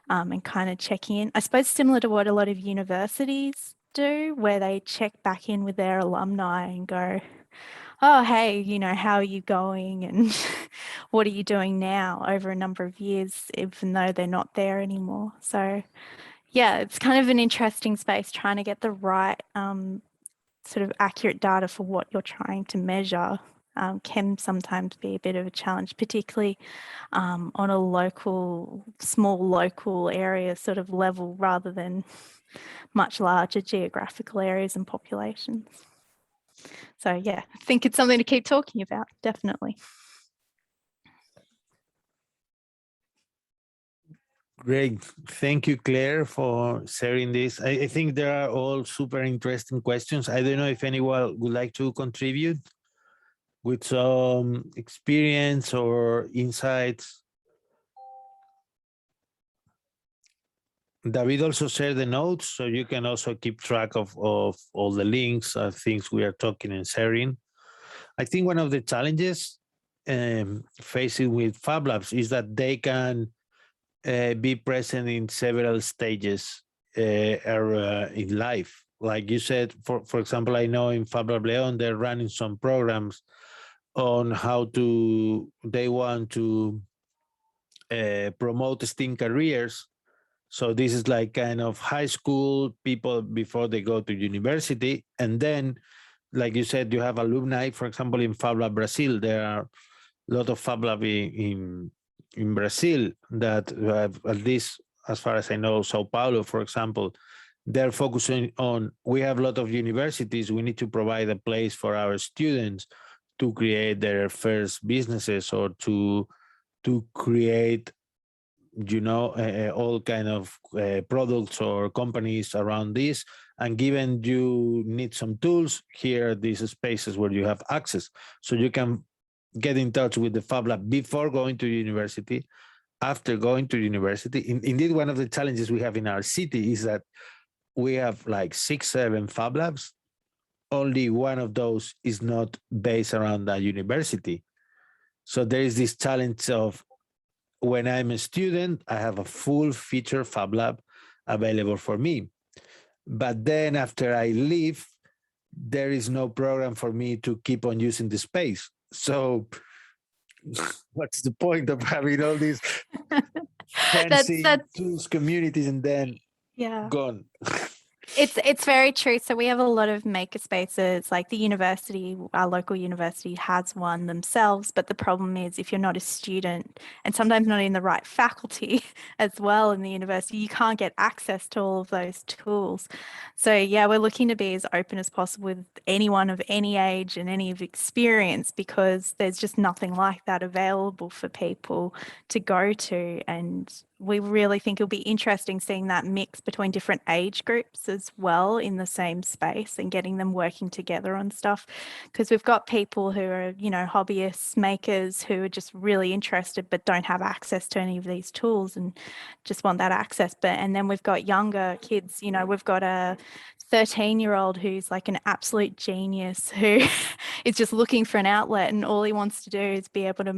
and kind of checking in, I suppose similar to what a lot of universities do, where they check back in with their alumni and go, oh, hey, you know, how are you going, and what are you doing now over a number of years, even though they're not there anymore. So yeah, it's kind of an interesting space trying to get the right sort of accurate data for what you're trying to measure. Can sometimes be a bit of a challenge, particularly on a local, small local area sort of level, rather than much larger geographical areas and populations. So yeah, I think it's something to keep talking about, definitely. Great. Thank you, Claire, for sharing this. I think there are all super interesting questions. I don't know if anyone would like to contribute with some experience or insights. David also shared the notes, so you can also keep track of all the links, things we are talking and sharing. I think one of the challenges facing with Fablabs is that they can be present in several stages in life. like you said, for example, I know in Fablab Leon, they're running some programs on how they want to promote STEAM careers. So this is like kind of high school people before they go to university. And then, like you said, you have alumni, for example, in Fablab Brazil, there are a lot of Fablab in Brazil that have, at least as far as I know, Sao Paulo, for example, they're focusing on, we have a lot of universities, we need to provide a place for our students to create their first businesses or to create, you know, all kind of products or companies around this. And given you need some tools, here are these spaces where you have access. So you can get in touch with the Fablab before going to university, after going to university. Indeed, one of the challenges we have in our city is that we have like 6, 7 Fablabs. Only one of those is not based around a university. So there is this challenge of, when I'm a student, I have a full feature Fablab available for me. But then after I leave, there is no program for me to keep on using the space. So what's the point of having all these fancy tools, communities, and then gone? It's very true. So we have a lot of maker spaces, like the university, our local university has one themselves, but the problem is if you're not a student and sometimes not in the right faculty as well in the university, you can't get access to all of those tools. So yeah, we're looking to be as open as possible with anyone of any age and any of experience, because there's just nothing like that available for people to go to. And we really think it'll be interesting seeing that mix between different age groups as well in the same space and getting them working together on stuff. Because we've got people who are, you know, hobbyists, makers who are just really interested but don't have access to any of these tools and just want that access. And then we've got younger kids, you know, we've got a 13-year-old who's like an absolute genius who is just looking for an outlet, and all he wants to do is be able to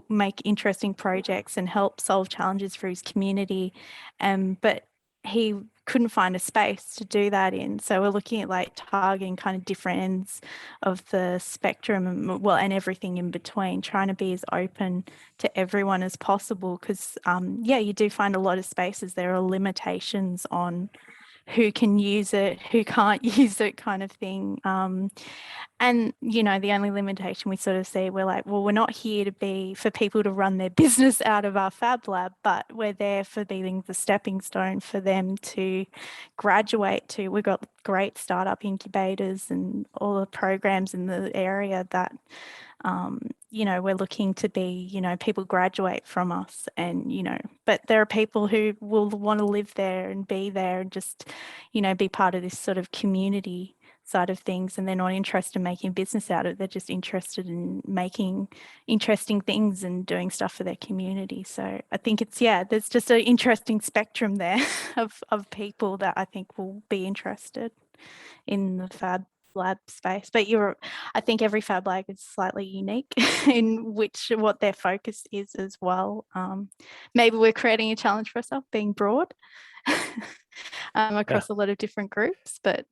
make interesting projects and help solve challenges for his community. But he couldn't find a space to do that in. So we're looking at like targeting kind of different ends of the spectrum, and everything in between, trying to be as open to everyone as possible. Because you do find a lot of spaces, there are limitations on who can use it, who can't use it, kind of thing. And, you know, the only limitation we sort of see, we're like, well, we're not here to be for people to run their business out of our Fablab, but we're there for being the stepping stone for them to graduate to. We've got great startup incubators and all the programs in the area that, you know, we're looking to be, you know, people graduate from us, and, you know, but there are people who will want to live there and be there and just, you know, be part of this sort of community side of things, and they're not interested in making business out of it. They're just interested in making interesting things and doing stuff for their community. So I think it's, there's just an interesting spectrum there of people that I think will be interested in the Fablab space. But I think every Fablab is slightly unique in what their focus is as well. Maybe we're creating a challenge for ourselves, being broad across a lot of different groups, but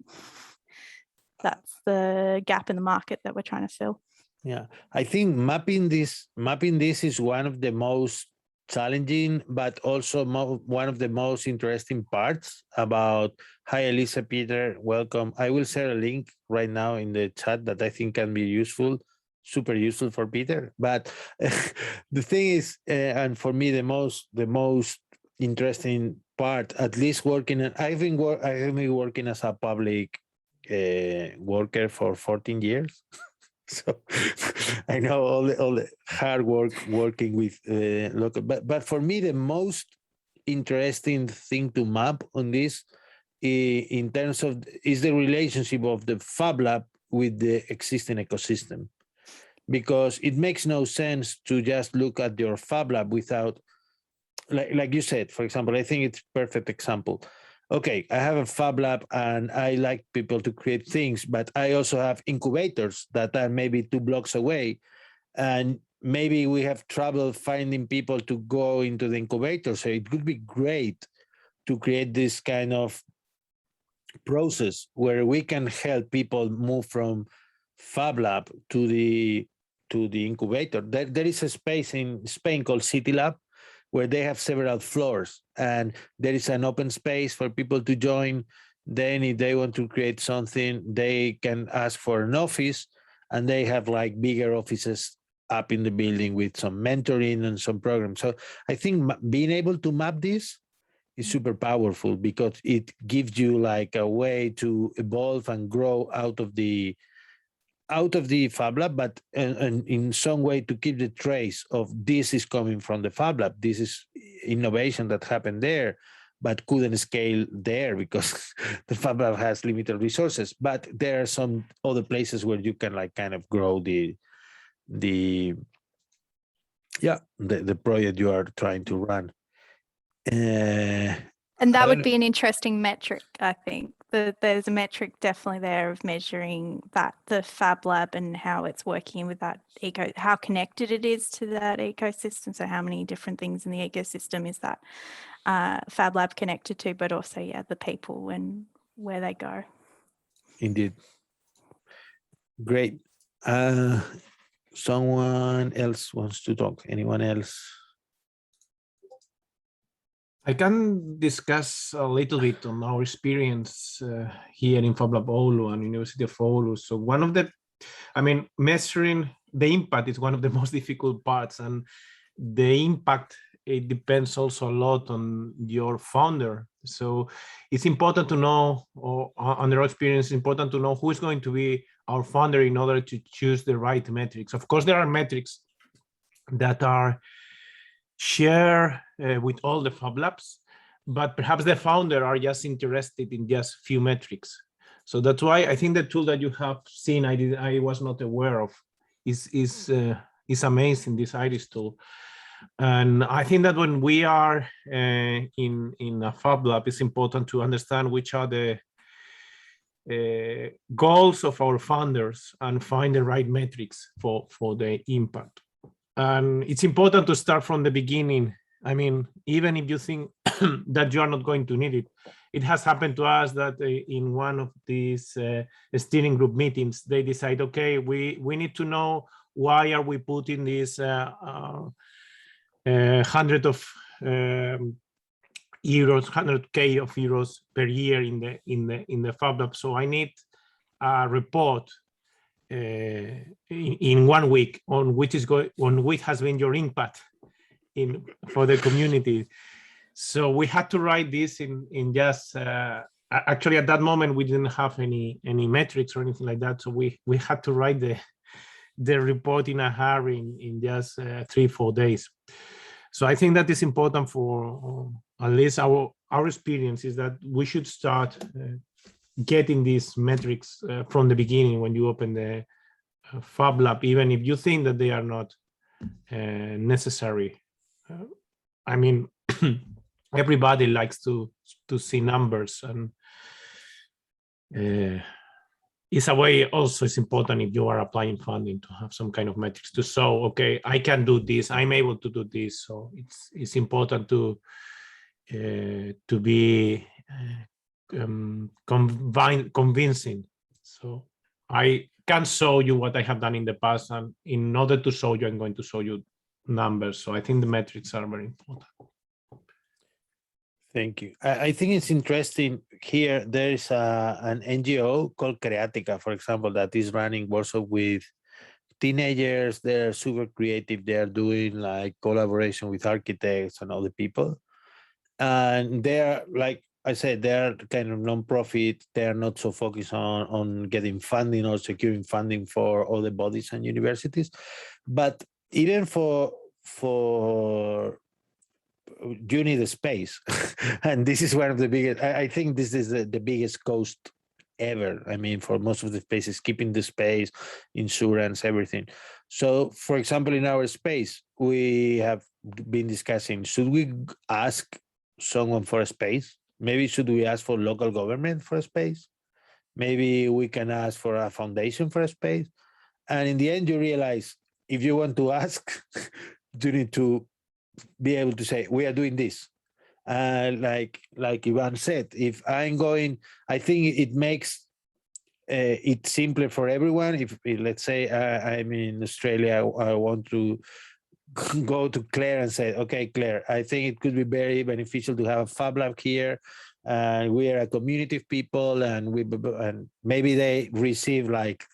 that's the gap in the market that we're trying to fill. Yeah, I think mapping this is one of the most challenging, but also one of the most interesting parts about. Hi, Elisa, Peter, welcome. I will share a link right now in the chat that I think can be useful, super useful for Peter. But the thing is, and for me, the most interesting part, at least working, I've been working as a public worker for 14 years. So I know all the hard work working with local, but for me, the most interesting thing to map on this in terms of is the relationship of the Fablab with the existing ecosystem, because it makes no sense to just look at your Fablab without, like you said, for example, I think it's a perfect example. Okay, I have a Fablab and I like people to create things, but I also have incubators that are maybe 2 blocks away. And maybe we have trouble finding people to go into the incubator. So it would be great to create this kind of process where we can help people move from Fablab to the incubator. There is a space in Spain called City Lab where they have several floors, and there is an open space for people to join. Then if they want to create something, they can ask for an office, and they have like bigger offices up in the building with some mentoring and some programs. So I think being able to map this is super powerful because it gives you like a way to evolve and grow out of the Fablab, but in some way to keep the trace of this is coming from the Fablab. This is innovation that happened there, but couldn't scale there because the Fablab has limited resources. But there are some other places where you can like kind of grow the project you are trying to run. And that would be an interesting metric, I think. There's a metric definitely there of measuring that the Fablab and how it's working with that how connected it is to that ecosystem. So how many different things in the ecosystem is that Fablab connected to, but also, yeah, the people and where they go. Indeed. Great. Someone else wants to talk? Anyone else? I can discuss a little bit on our experience here in Fablab Oulu and University of Oulu. So one of the, measuring the impact is one of the most difficult parts, and the impact, it depends also a lot on your founder. So it's important to know, or under our experience, it's important to know who is going to be our founder in order to choose the right metrics. Of course, there are metrics that are share with all the Fablabs, but perhaps the founder are just interested in just few metrics. So that's why I think the tool that you have seen, I was not aware of, is amazing, this Iris tool. And I think that when we are in a Fablab, it's important to understand which are the goals of our founders and find the right metrics for the impact. And it's important to start from the beginning. Even if you think that you are not going to need it, it has happened to us that in one of these steering group meetings, they decide, okay, we need to know why are we putting this 100K of euros per year in the Fablab. So I need a report in 1 week on which has been your impact for the community. So we had to write this in just actually at that moment we didn't have any metrics or anything like that. So we had to write the report in a hurry in just 3-4 days. So I think that is important for at least our experience is that we should start getting these metrics from the beginning when you open the Fablab, even if you think that they are not necessary. Everybody likes to see numbers, and it's a way also it's important if you are applying funding to have some kind of metrics to show, okay, I can do this, I'm able to do this. So it's important to be convincing. So I can show you what I have done in the past, and in order to show you, I'm going to show you numbers. So I think the metrics are very important. Thank you. I think it's interesting here. There is an NGO called Creatica, for example, that is running workshops with teenagers. They're super creative. They're doing like collaboration with architects and other people. And they're, like I said, they're kind of non-profit. They're not so focused on getting funding or securing funding for other bodies and universities. But even for you need a space. And this is one of the biggest, I think this is the biggest cost ever. For most of the spaces, keeping the space, insurance, everything. So for example, in our space, we have been discussing, should we ask someone for a space? Maybe should we ask for local government for a space? Maybe we can ask for a foundation for a space. And in the end, you realize if you want to ask, you need to be able to say, we are doing this. Like Ivan said, if I'm going, I think it makes it simpler for everyone. If let's say I'm in Australia, I want to go to Claire and say, okay, Claire, I think it could be very beneficial to have a Fablab here. And we are a community of people, and maybe they receive like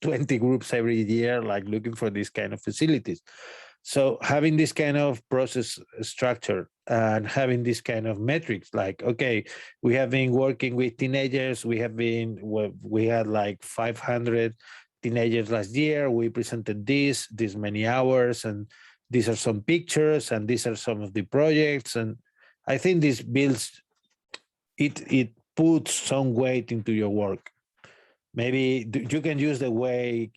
20 groups every year, like looking for these kind of facilities. So having this kind of process structure and having this kind of metrics, like, okay, we have been working with teenagers. We had like 500 teenagers last year. We presented this many hours, and these are some pictures, and these are some of the projects. And I think this builds, it puts some weight into your work. Maybe you can use the way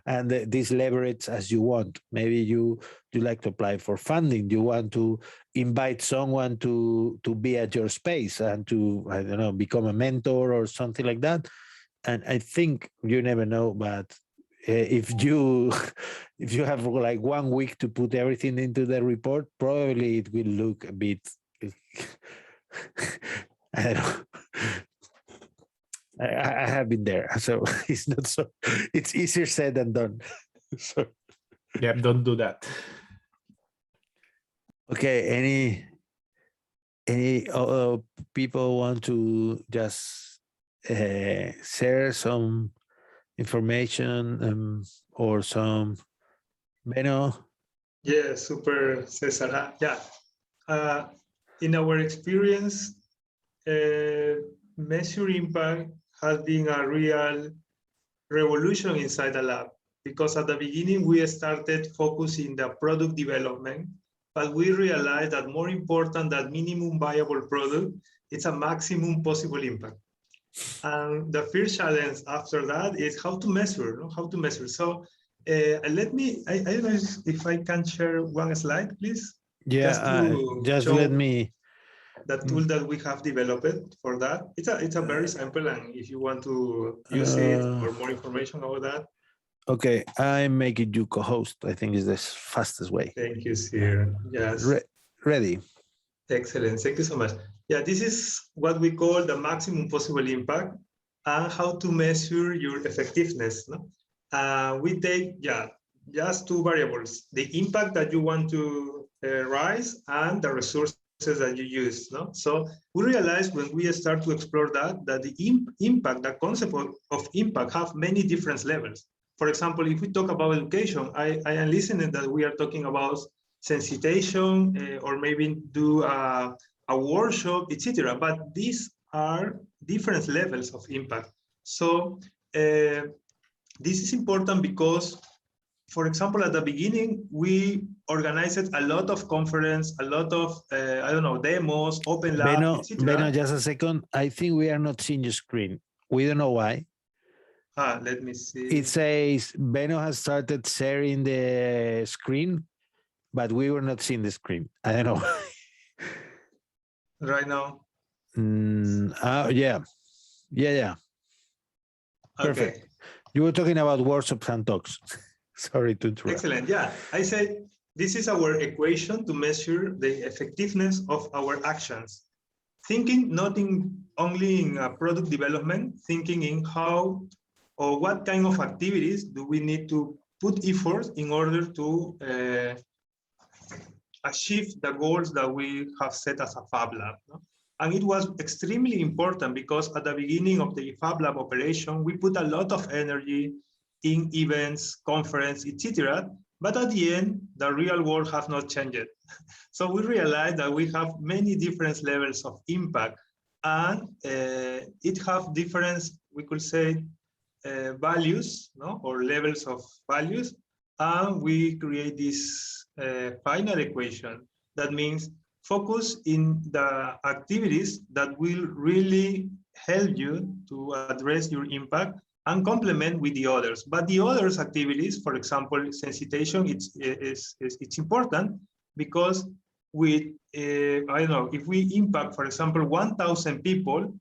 and this leverage as you want. Maybe you like to apply for funding. You want to invite someone to be at your space and to, I don't know, become a mentor or something like that. And I think you never know, but if you have like 1 week to put everything into the report, probably it will look a bit I don't know. I have been there, so it's not so. It's easier said than done. So, Yeah, don't do that. Okay, any people want to just share some information or some Beno? Yeah, super, Cesar. Yeah. In our experience, measure impact has been a real revolution inside the lab, because at the beginning we started focusing the product development, but we realized that more important than minimum viable product, it's a maximum possible impact. And the first challenge after that is how to measure, how to measure. So let me, I don't know if I can share one slide, please. Yeah, just let me. The tool that we have developed for that. It's a very simple, and if you want to use it or more information about that. Okay, I'm making you co-host. I think is the fastest way. Thank you, sir. Yes. Ready. Excellent. Thank you so much. Yeah, this is what we call the maximum possible impact and how to measure your effectiveness. No? We take just two variables: the impact that you want to raise and the resources that you use. No? So we realized when we start to explore that the impact, the concept of impact have many different levels. For example, if we talk about education, I am listening that we are talking about sensitization or maybe do a workshop, etc. But these are different levels of impact. So this is important because, for example, at the beginning, we organized a lot of conference, a lot of, I don't know, demos, open lab, etc. Beno, just a second. I think we are not seeing your screen. We don't know why. Let me see. It says Beno has started sharing the screen, but we were not seeing the screen. I don't know. Right now? Yeah. Perfect. Okay. You were talking about workshops and talks. Sorry to interrupt. Excellent. Yeah, I said this is our equation to measure the effectiveness of our actions. Thinking not only in product development, thinking in how or what kind of activities do we need to put effort in order to achieve the goals that we have set as a Fablab. No? And it was extremely important because at the beginning of the Fablab operation, we put a lot of energy in events, conference, etc. But at the end, the real world has not changed. So we realized that we have many different levels of impact, and it have different, we could say, values, no? Or levels of values. And we create this final equation that means focus in the activities that will really help you to address your impact and complement with the others. But the others activities, for example, sensitization, it's important because with, I don't know, if we impact, for example, 1,000 people,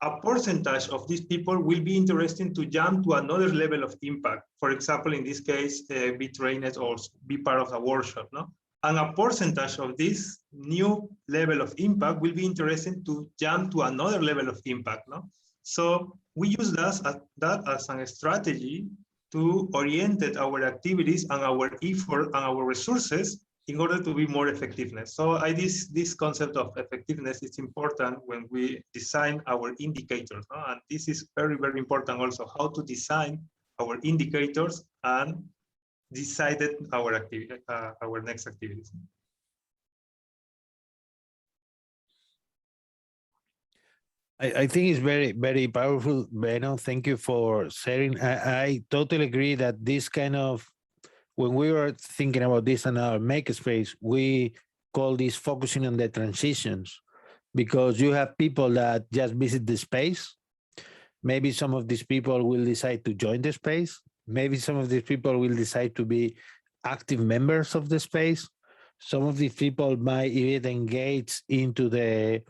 a percentage of these people will be interested to jump to another level of impact. For example, in this case, be trained or be part of a workshop. No? And a percentage of this new level of impact will be interesting to jump to another level of impact. No? So we use that as a strategy to orient our activities and our effort and our resources in order to be more effectiveness. So this concept of effectiveness is important when we design our indicators. No? And this is very, very important also, how to design our indicators and decided our activity, our next activities. I think it's very, very powerful, Beno. Thank you for sharing. I totally agree that this kind of, when we were thinking about this in our makerspace, we call this focusing on the transitions, because you have people that just visit the space. Maybe some of these people will decide to join the space. Maybe some of these people will decide to be active members of the space. Some of these people might even engage into the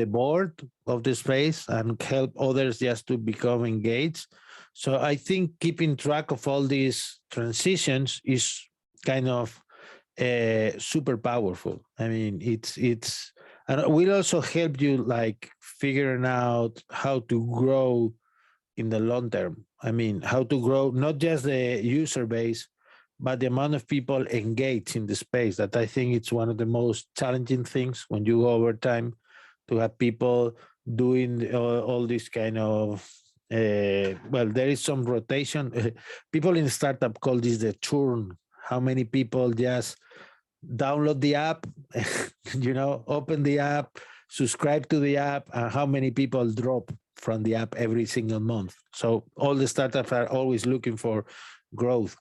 board of the space and help others just to become engaged. So I think keeping track of all these transitions is kind of super powerful. I mean, it's and it will also help you like figuring out how to grow in the long term. I mean, how to grow not just the user base, but the amount of people engaged in the space. That I think it's one of the most challenging things when you go over time, to have people doing all this kind of, well, there is some rotation. People in startup call this the churn. How many people just download the app, open the app, subscribe to the app, and how many people drop from the app every single month. So all the startups are always looking for growth,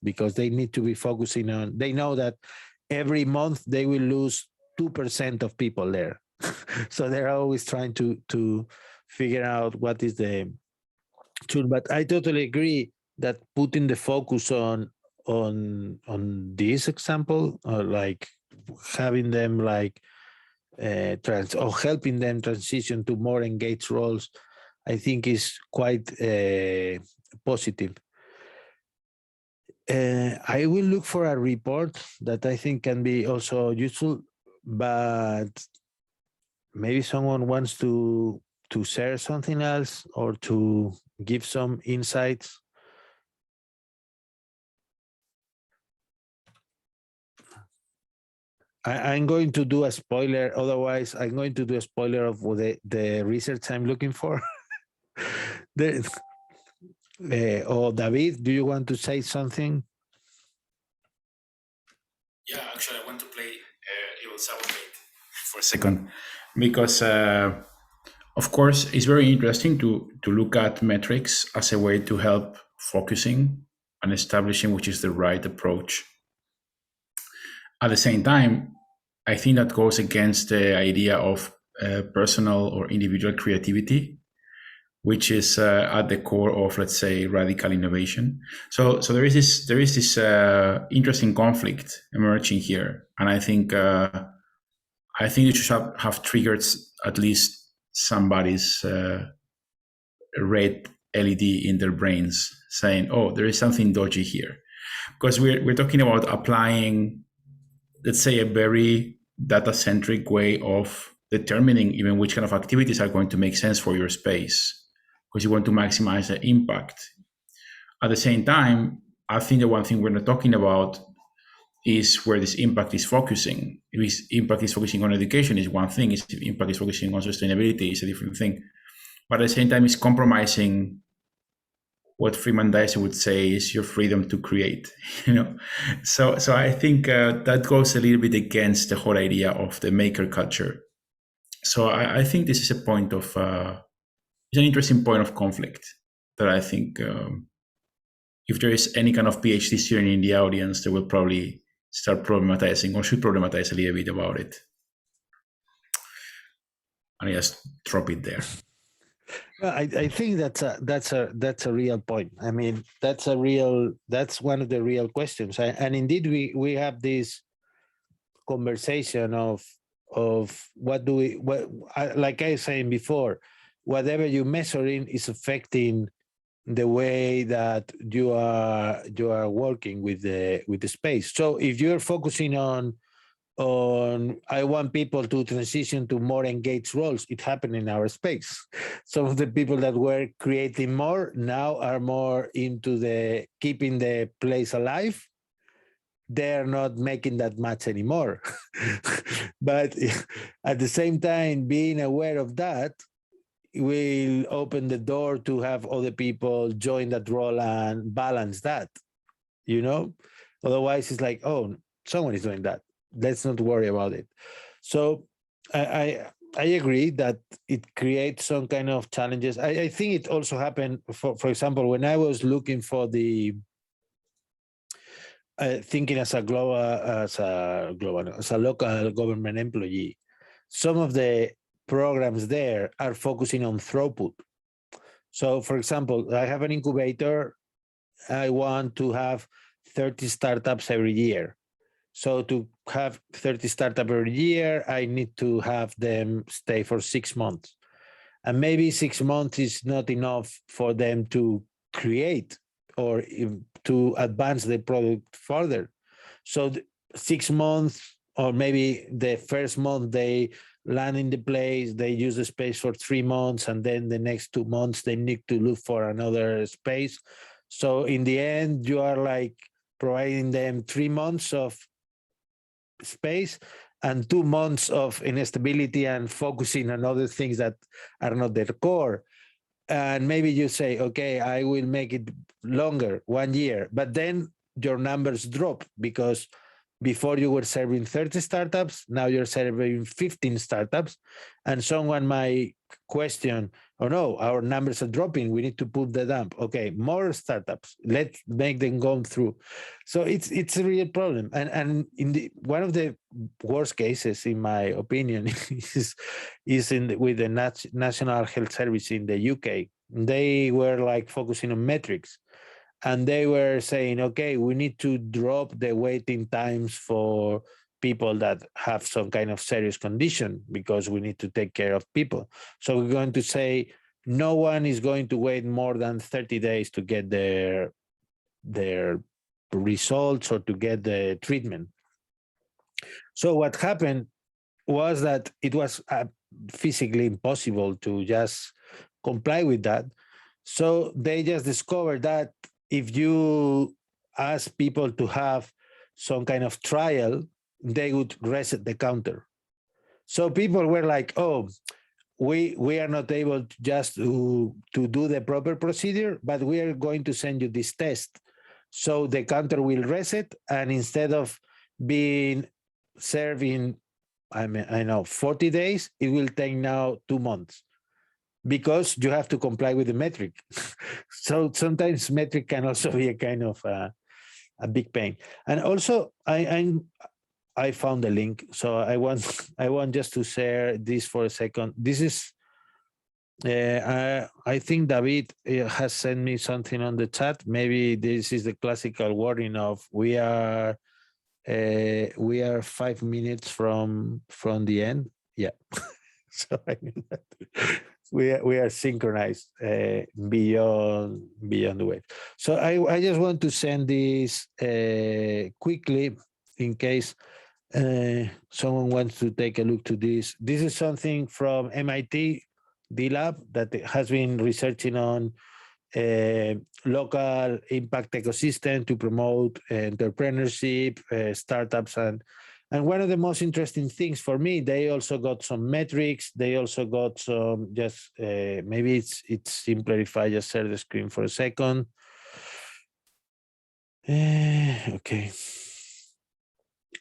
because they need to be focusing on, they know that every month they will lose 2% of people there. So they're always trying to figure out what is the tool. But I totally agree that putting the focus on this example, or like having them like or helping them transition to more engaged roles, I think is quite positive. I will look for a report that I think can be also useful, but maybe someone wants to share something else or to give some insights. I'm going to do a spoiler. Otherwise, I'm going to do a spoiler of the research I'm looking for. David, do you want to say something? Yeah, actually, I want to play Evil's advocate for a second, because of course, it's very interesting to look at metrics as a way to help focusing and establishing which is the right approach. At the same time, I think that goes against the idea of personal or individual creativity, which is at the core of, let's say, radical innovation. So there is this interesting conflict emerging here, and I think it should have triggered at least somebody's red LED in their brains, saying, "Oh, there is something dodgy here," because we're talking about applying, let's say, a very data-centric way of determining even which kind of activities are going to make sense for your space, because you want to maximize the impact. At the same time, I think the one thing we're not talking about is where this impact is focusing. If this impact is focusing on education is one thing, if impact is focusing on sustainability is a different thing. But at the same time, it's compromising what Freeman Dyson would say is your freedom to create, So I think that goes a little bit against the whole idea of the maker culture. So I think this is a point of, it's an interesting point of conflict that I think if there is any kind of PhD student in the audience, they will probably start problematizing or should problematize a little bit about it. And I just drop it there. I think that's a real point. I mean, that's one of the real questions. And indeed, we have this conversation of what like I was saying before, whatever you're measuring is affecting the way that you are working with the space. So if you're focusing on I want people to transition to more engaged roles, it happened in our space. Some of the people that were creating more now are more into the keeping the place alive. They're not making that much anymore. But at the same time, being aware of that will open the door to have other people join that role and balance that, you know? Otherwise, it's like, oh, someone is doing that. Let's not worry about it. So I agree that it creates some kind of challenges. I think it also happened, for example, when I was looking for the thinking as a local government employee, some of the programs there are focusing on throughput. So, for example, I have an incubator. I want to have 30 startups every year. So to have 30 startups every year, I need to have them stay for 6 months. And maybe 6 months is not enough for them to create or to advance the product further. So 6 months, or maybe the first month they land in the place, they use the space for 3 months, and then the next 2 months they need to look for another space. So in the end, you are like providing them 3 months of space and 2 months of instability and focusing on other things that are not their core. And maybe you say, okay, I will make it longer, 1 year, but then your numbers drop because before you were serving 30 startups, now you're serving 15 startups. And someone might question, oh no, our numbers are dropping. We need to put that up. Okay, more startups. Let's make them go through. So it's a real problem. And in one of the worst cases, in my opinion, is with the National Health Service in the UK. They were like focusing on metrics. And they were saying, okay, we need to drop the waiting times for people that have some kind of serious condition because we need to take care of people. So we're going to say no one is going to wait more than 30 days to get their results or to get the treatment. So what happened was that it was physically impossible to just comply with that. So they just discovered that if you ask people to have some kind of trial, they would reset the counter. So people were like, oh, we are not able to just to do the proper procedure, but we are going to send you this test. So the counter will reset, and instead of being served in, I know, 40 days, it will take now 2 months. Because you have to comply with the metric. So sometimes metric can also be a kind of a big pain. And also, I found the link, so I want just to share this for a second. This is, I think David has sent me something on the chat. Maybe this is the classical wording of we are 5 minutes from the end. Yeah. So I mean that we are synchronized beyond the way. So I just want to send this quickly in case someone wants to take a look to this. This is something from MIT D-Lab that has been researching on local impact ecosystem to promote entrepreneurship, startups, and one of the most interesting things for me, they also got some metrics. They also got some just, maybe it's simpler if I just share the screen for a second. Okay.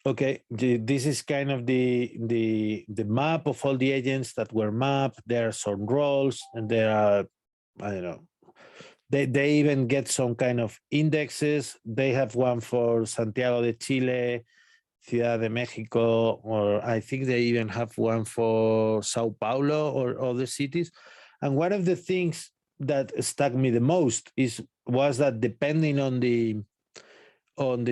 Okay, this is kind of the map of all the agents that were mapped. There are some roles, and there are, I don't know, they even get some kind of indexes. They have one for Santiago de Chile, Ciudad de Mexico, or I think they even have one for Sao Paulo or other cities. And one of the things that struck me the most was that depending on the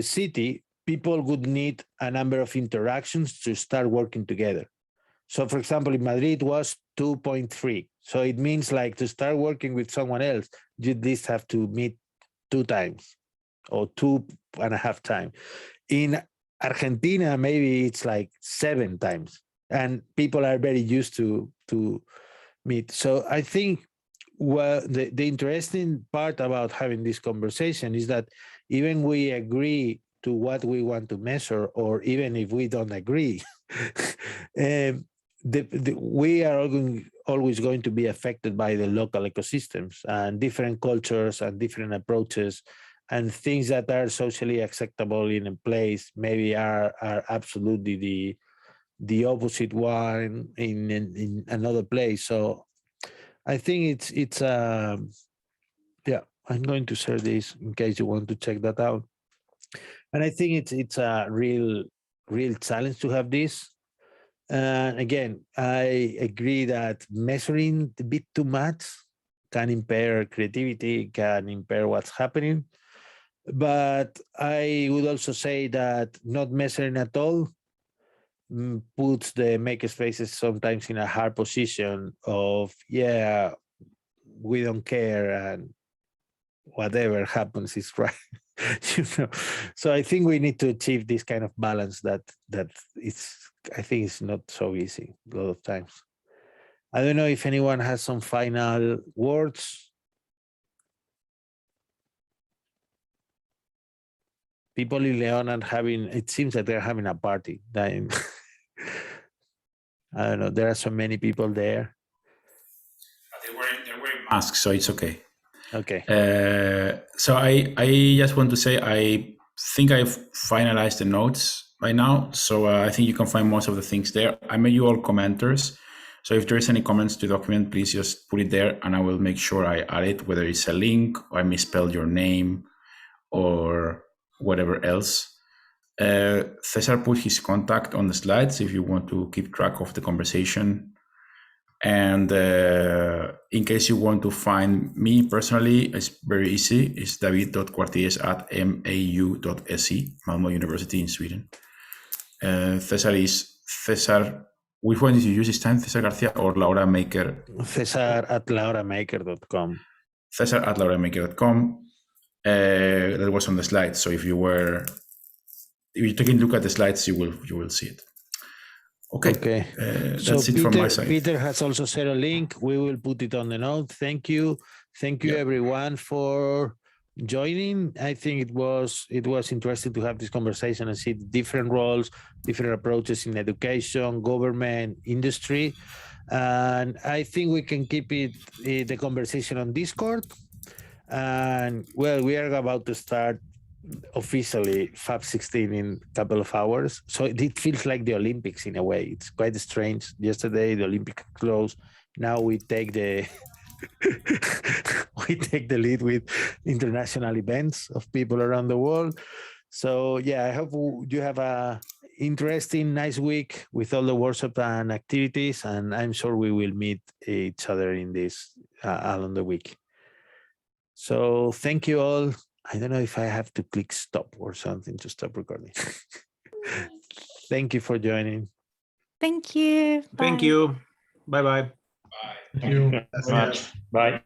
city, people would need a number of interactions to start working together. So for example, in Madrid was 2.3. So it means like to start working with someone else, you at least have to meet 2 times or 2.5 times. In Argentina, maybe it's like 7 times, and people are very used to meet. So I think the interesting part about having this conversation is that even we agree to what we want to measure, or even if we don't agree, we are always going to be affected by the local ecosystems and different cultures and different approaches, and things that are socially acceptable in a place maybe are absolutely the opposite one in another place. So I think it's yeah, I'm going to share this in case you want to check that out. And I think it's a real challenge to have this. And again, I agree that measuring a bit too much can impair creativity, can impair what's happening. But I would also say that not measuring at all puts the makerspaces sometimes in a hard position of, yeah, we don't care and whatever happens is right. So I think we need to achieve this kind of balance that I think it's not so easy a lot of times. I don't know if anyone has some final words. People in Leon are having, it seems that they're having a party. I don't know, there are so many people there. They're wearing masks, so it's okay. Okay. So I just want to say, I think I've finalized the notes by now. So I think you can find most of the things there. I made you all commenters. So if there's any comments to document, please just put it there and I will make sure I add it, whether it's a link or I misspelled your name or whatever else. Cesar put his contact on the slides if you want to keep track of the conversation. And in case you want to find me personally, it's very easy. It's david.cuartillas@mau.se, Malmo University in Sweden. Cesar is Cesar. Which one did you use this time, Cesar Garcia or Laura Maker? Cesar@lauramaker.com. Cesar@lauramaker.com. That was on the slides. So if you're taking a look at the slides, you will see it. Okay. That's it from my side. Peter has also shared a link. We will put it on the note. Thank you. Thank you everyone for joining. I think it was interesting to have this conversation and see different roles, different approaches in education, government, industry. And I think we can keep the conversation on Discord. And well, we are about to start officially Fab 16 in a couple of hours. So it feels like the Olympics in a way. It's quite strange. Yesterday, the Olympics closed. Now we take the lead with international events of people around the world. So yeah, I hope you have a interesting, nice week with all the workshops and activities. And I'm sure we will meet each other in this along the week. So thank you all. I don't know if I have to click stop or something to stop recording. Thank you for joining. Thank you. Thank Bye. you. Bye-bye. Thank you very much. Bye.